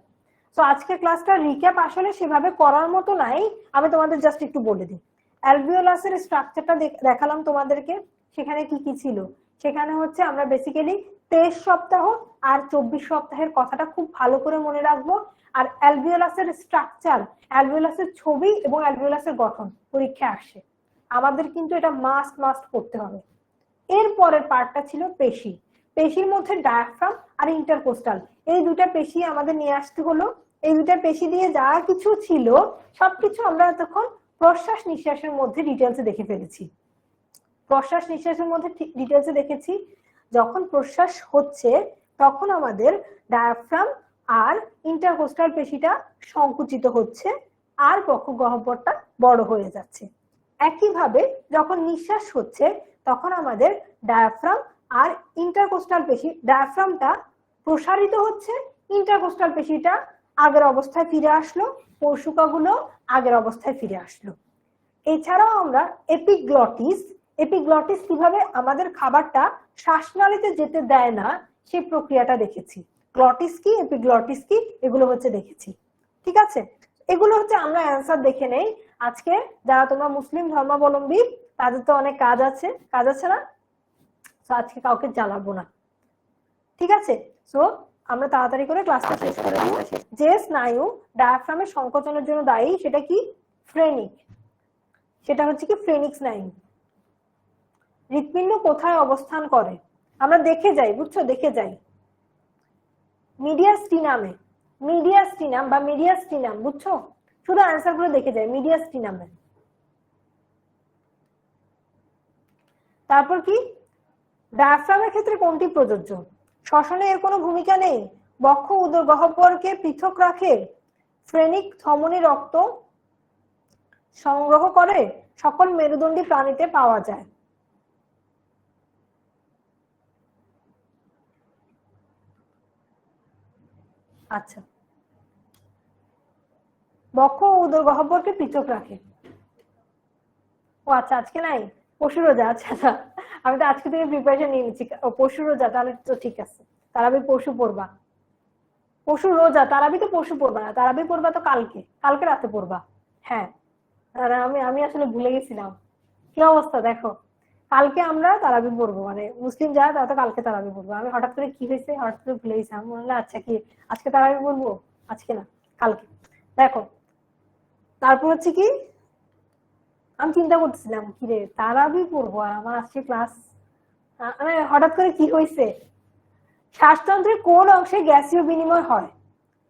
তো আজকের ক্লাসটা রিক্যাপ আসলে সেভাবে করার মতো নাই, আমি তোমাদের জাস্ট একটু বলে দিই। অ্যালভিওলাসের স্ট্রাকচারটা দেখালাম তোমাদেরকে, সেখানে কি কি ছিল। সেখানে হচ্ছে আমরা বেসিক্যালি 23 সপ্তাহ আর 24 সপ্তাহের কথাটা খুব ভালো করে মনে রাখবো। আর অ্যালভিওলাসের স্ট্রাকচার, অ্যালভিওলাসের ছবি এবং অ্যালভিওলাসের গঠন পরীক্ষায় আসে, আমাদের কিন্তু এটা মাস্ট করতে হবে। এর পরের পার্টটা ছিল পেশি, পেশির মধ্যে ডায়াফ্রাম আর ইন্টারকোস্টাল, এই দুটা পেশি আমাদের নিয়ে আসতে হলো। এই দুটা পেশি দিয়ে যা কিছু ছিল সবকিছু আমরা তখন প্রশ্বাস নিঃশ্বাসের মধ্যে ডিটেলসে দেখে ফেলেছি। প্রশ্বাস নিঃশ্বাসের মধ্যে ডিটেলসে দেখেছি, যখন প্রশ্বাস হচ্ছে তখন আমাদের ডায়াফ্রাম আর ইন্টারকোস্টাল পেশিটা সংকুচিত হচ্ছে আর বক্ষগহ্বরটা বড় হয়ে যাচ্ছে। একইভাবে যখন নিঃশ্বাস হচ্ছে তখন আমাদের ডায়াফ্রাম আর ইন্টারকোস্টাল পেশি, ডায়াফ্রামটা প্রসারিত হচ্ছে, ইন্টারকোস্টাল পেশিটা আগের অবস্থায় ফিরে আসলো, পরশুকাগুলো আগের অবস্থায় ফিরে আসলো। এছাড়াও আমরা এপিগ্লটিস, এপিগ্লটিস কিভাবে আমাদের খাবারটা শ্বাসনালীতে যেতে দেয় না সেই প্রক্রিয়াটা দেখেছি। গ্লটিস কি, এপিগ্লটিস কি, এগুলো হচ্ছে দেখেছি, ঠিক আছে। এগুলো হচ্ছে আমরা অ্যান্সার দেখে নেই। আজকে যারা তোমরা মুসলিম ধর্মাবলম্বী তাদের তো অনেক কাজ আছে না, তো আজকে কাউকে জ্বালাবো না, ঠিক আছে। সো আমরা তাড়াতাড়ি করে ক্লাসটা শেষ করে দিই। যে স্নায়ু ডায়াফ্রামের সংকোচনের জন্য দায়ী সেটা কি, ফ্রেনিক, সেটা হচ্ছে কি ফ্রেনিক স্নায়ু। হৃৎপিণ্ড কোথায় অবস্থান করে আমরা দেখে যাই, বুঝছো, দেখে যাই। মিডিয়াস্টিনামে, মিডিয়াস্টিনাম বা মিডিয়াস্টিনাম, বুঝছো, শুধু অ্যান্সার গুলো দেখে যাই, মিডিয়াস্টিনামে। তারপর কি, ডায়াফ্রামের ক্ষেত্রে কোনটি প্রযোজ্য, শ্বসনে এর কোনো ভূমিকা নেই, বক্ষ উদরগহ্বরকে পৃথক রাখে, ফ্রেনিক ধমনী রক্ত সংগ্রহ করে, সকল মেরুদণ্ডী প্রাণীতে পাওয়া যায়। আচ্ছা, বক্ষ ও উদরগহ্বরকে পৃথক রাখে, ও আচ্ছা আজকে নাই, পরশু রোজা, আচ্ছা আচ্ছা, আমি তো আজকে থেকে প্রিপারেশন নিয়ে নিচ্ছি, পরশু রোজা, তাহলে তো ঠিক আছে, তারাবি পরশু পড়বা, পরশু রোজা, তারাবি তো পরশু পড়বা না, তারাবি পড়বা তো কালকে, কালকে রাতে পড়বা। হ্যাঁ, আমি আমি আসলে ভুলে গেছিলাম, কি অবস্থা দেখো, কালকে আমরা তারাবি পড়বো, মানে মুসলিম যারা তারা তো কালকে তারাবি পড়বো, আমি হঠাৎ করে কি হয়েছে, হঠাৎ করে ভুলে গেছিলাম, মনে হলো আচ্ছা কি আজকে তারাবি পড়বো, আজকে না কালকে। দেখো তারপর হচ্ছে কি, আমি চিন্তা করতেছিলাম কি রে তারাবি পড়বো আর আমার আজকে ক্লাস, মানে হঠাৎ করে কি হয়েছে, শ্বাসতন্ত্রের কোন অংশে গ্যাসীয় বিনিময় হয়,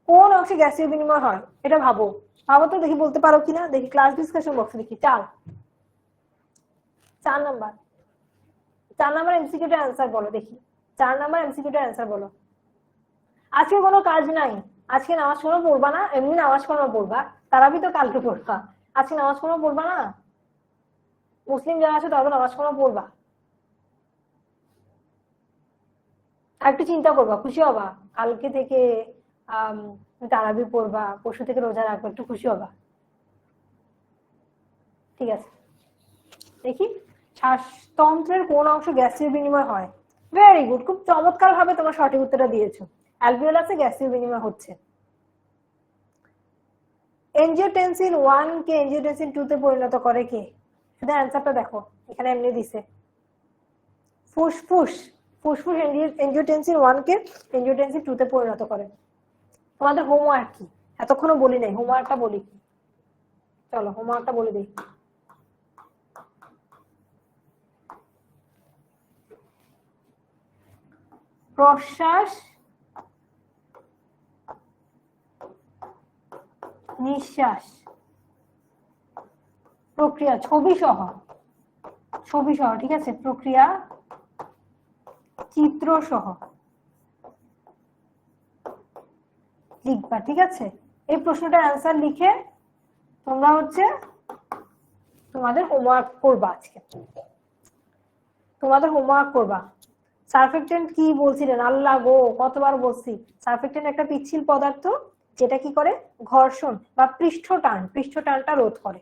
কোন অংশে গ্যাসীয় বিনিময় হয় এটা ভাবো, ভাবো তো দেখি বলতে পারো কিনা, দেখি ক্লাস ডিসকাশন বক্সে দেখি। 4 নাম্বার, 4 নাম্বার এমসিকিউটার অ্যান্সার বলো দেখি, 4 নাম্বার এমসিকিউটার অ্যান্সার বলো। আজকে কোনো কাজ নাই, আজকে নামাজ কোনো পড়বা না, এমনি নামাজ কোনো পড়বা, তারাবি তো কালকে পড়বা, আজকে নামাজ কোনো পড়বা না, মুসলিম যারা আছে তারা নামাজ কোনো পড়বা, আর একটু চিন্তা করবা, খুশি হবা, কালকে থেকে তারাবি পড়বা, পরশু থেকে রোজা রাখবা, একটু খুশি হবা, ঠিক আছে। দেখি শ্বাসতন্ত্রের কোন অংশ গ্যাসীয় বিনিময় হয়, ভেরি গুড, খুব চমৎকার ভাবে তোমার সঠিক উত্তরটা দিয়েছো, অ্যালভিওলাসে গ্যাসীয় বিনিময় হচ্ছে। এনজিওটেনসিন 1 কে এনজিওটেনসিন 2 তে পরিণত করে কে, শুধু অ্যান্সারটা দেখো, এখানে এমনি দিছে ফুসফুস, ফুসফুস এনজিওটেনসিন 1 কে এনজিওটেনসিন 2 তে পরিণত করে। তোমাদের হোমওয়ার্ক কি, এতক্ষণও বলি নাই, হোমওয়ার্কটা বলি, চলো হোমওয়ার্কটা বলে দিই। প্রশ্বাস নিঃশ্বাস প্রক্রিয়া ছবি সহ, ঠিক আছে, প্রক্রিয়া চিত্র সহ লিখবা, ঠিক আছে? এই প্রশ্নটার অ্যান্সার লিখে তোমরা হচ্ছে তোমাদের হোমওয়ার্ক করবা। আজকে তোমাদের হোমওয়ার্ক করবা। সারফেক্টেন্ট কি বলছিলেন? আল্লাহ গো, কতবার বলছি। সারফেক্টেন্ট একটা পিচ্ছিল পদার্থ যেটা কি করে, ঘর্ষণ বা পৃষ্ঠটানটা রোধ করে।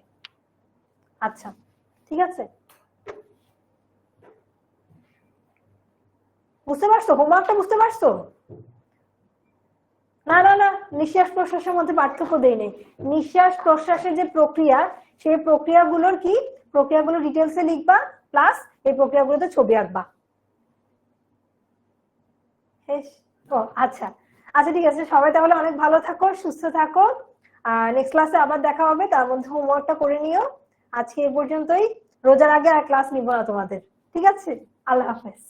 আচ্ছা, ঠিক আছে, বুঝতে পারছো? হোমওয়ার্কটা বুঝতে পারছো? না না না, নিঃশ্বাস প্রশ্বাসের মধ্যে পার্থক্য দেই নেই। নিঃশ্বাস প্রশ্বাসের যে প্রক্রিয়া, সেই প্রক্রিয়াগুলো ডিটেলসে লিখবা, প্লাস এই প্রক্রিয়াগুলোতে ছবি আঁকবা। আচ্ছা আচ্ছা, ঠিক আছে, সবাই তাহলে অনেক ভালো থাকো, সুস্থ থাকো। আর নেক্সট ক্লাসে আবার দেখা হবে, তার মধ্যে হোমওয়ার্কটা করে নিও। আজকে এই পর্যন্তই। রোজার আগে আর ক্লাস নিব না তোমাদের, ঠিক আছে? আল্লাহ হাফেজ।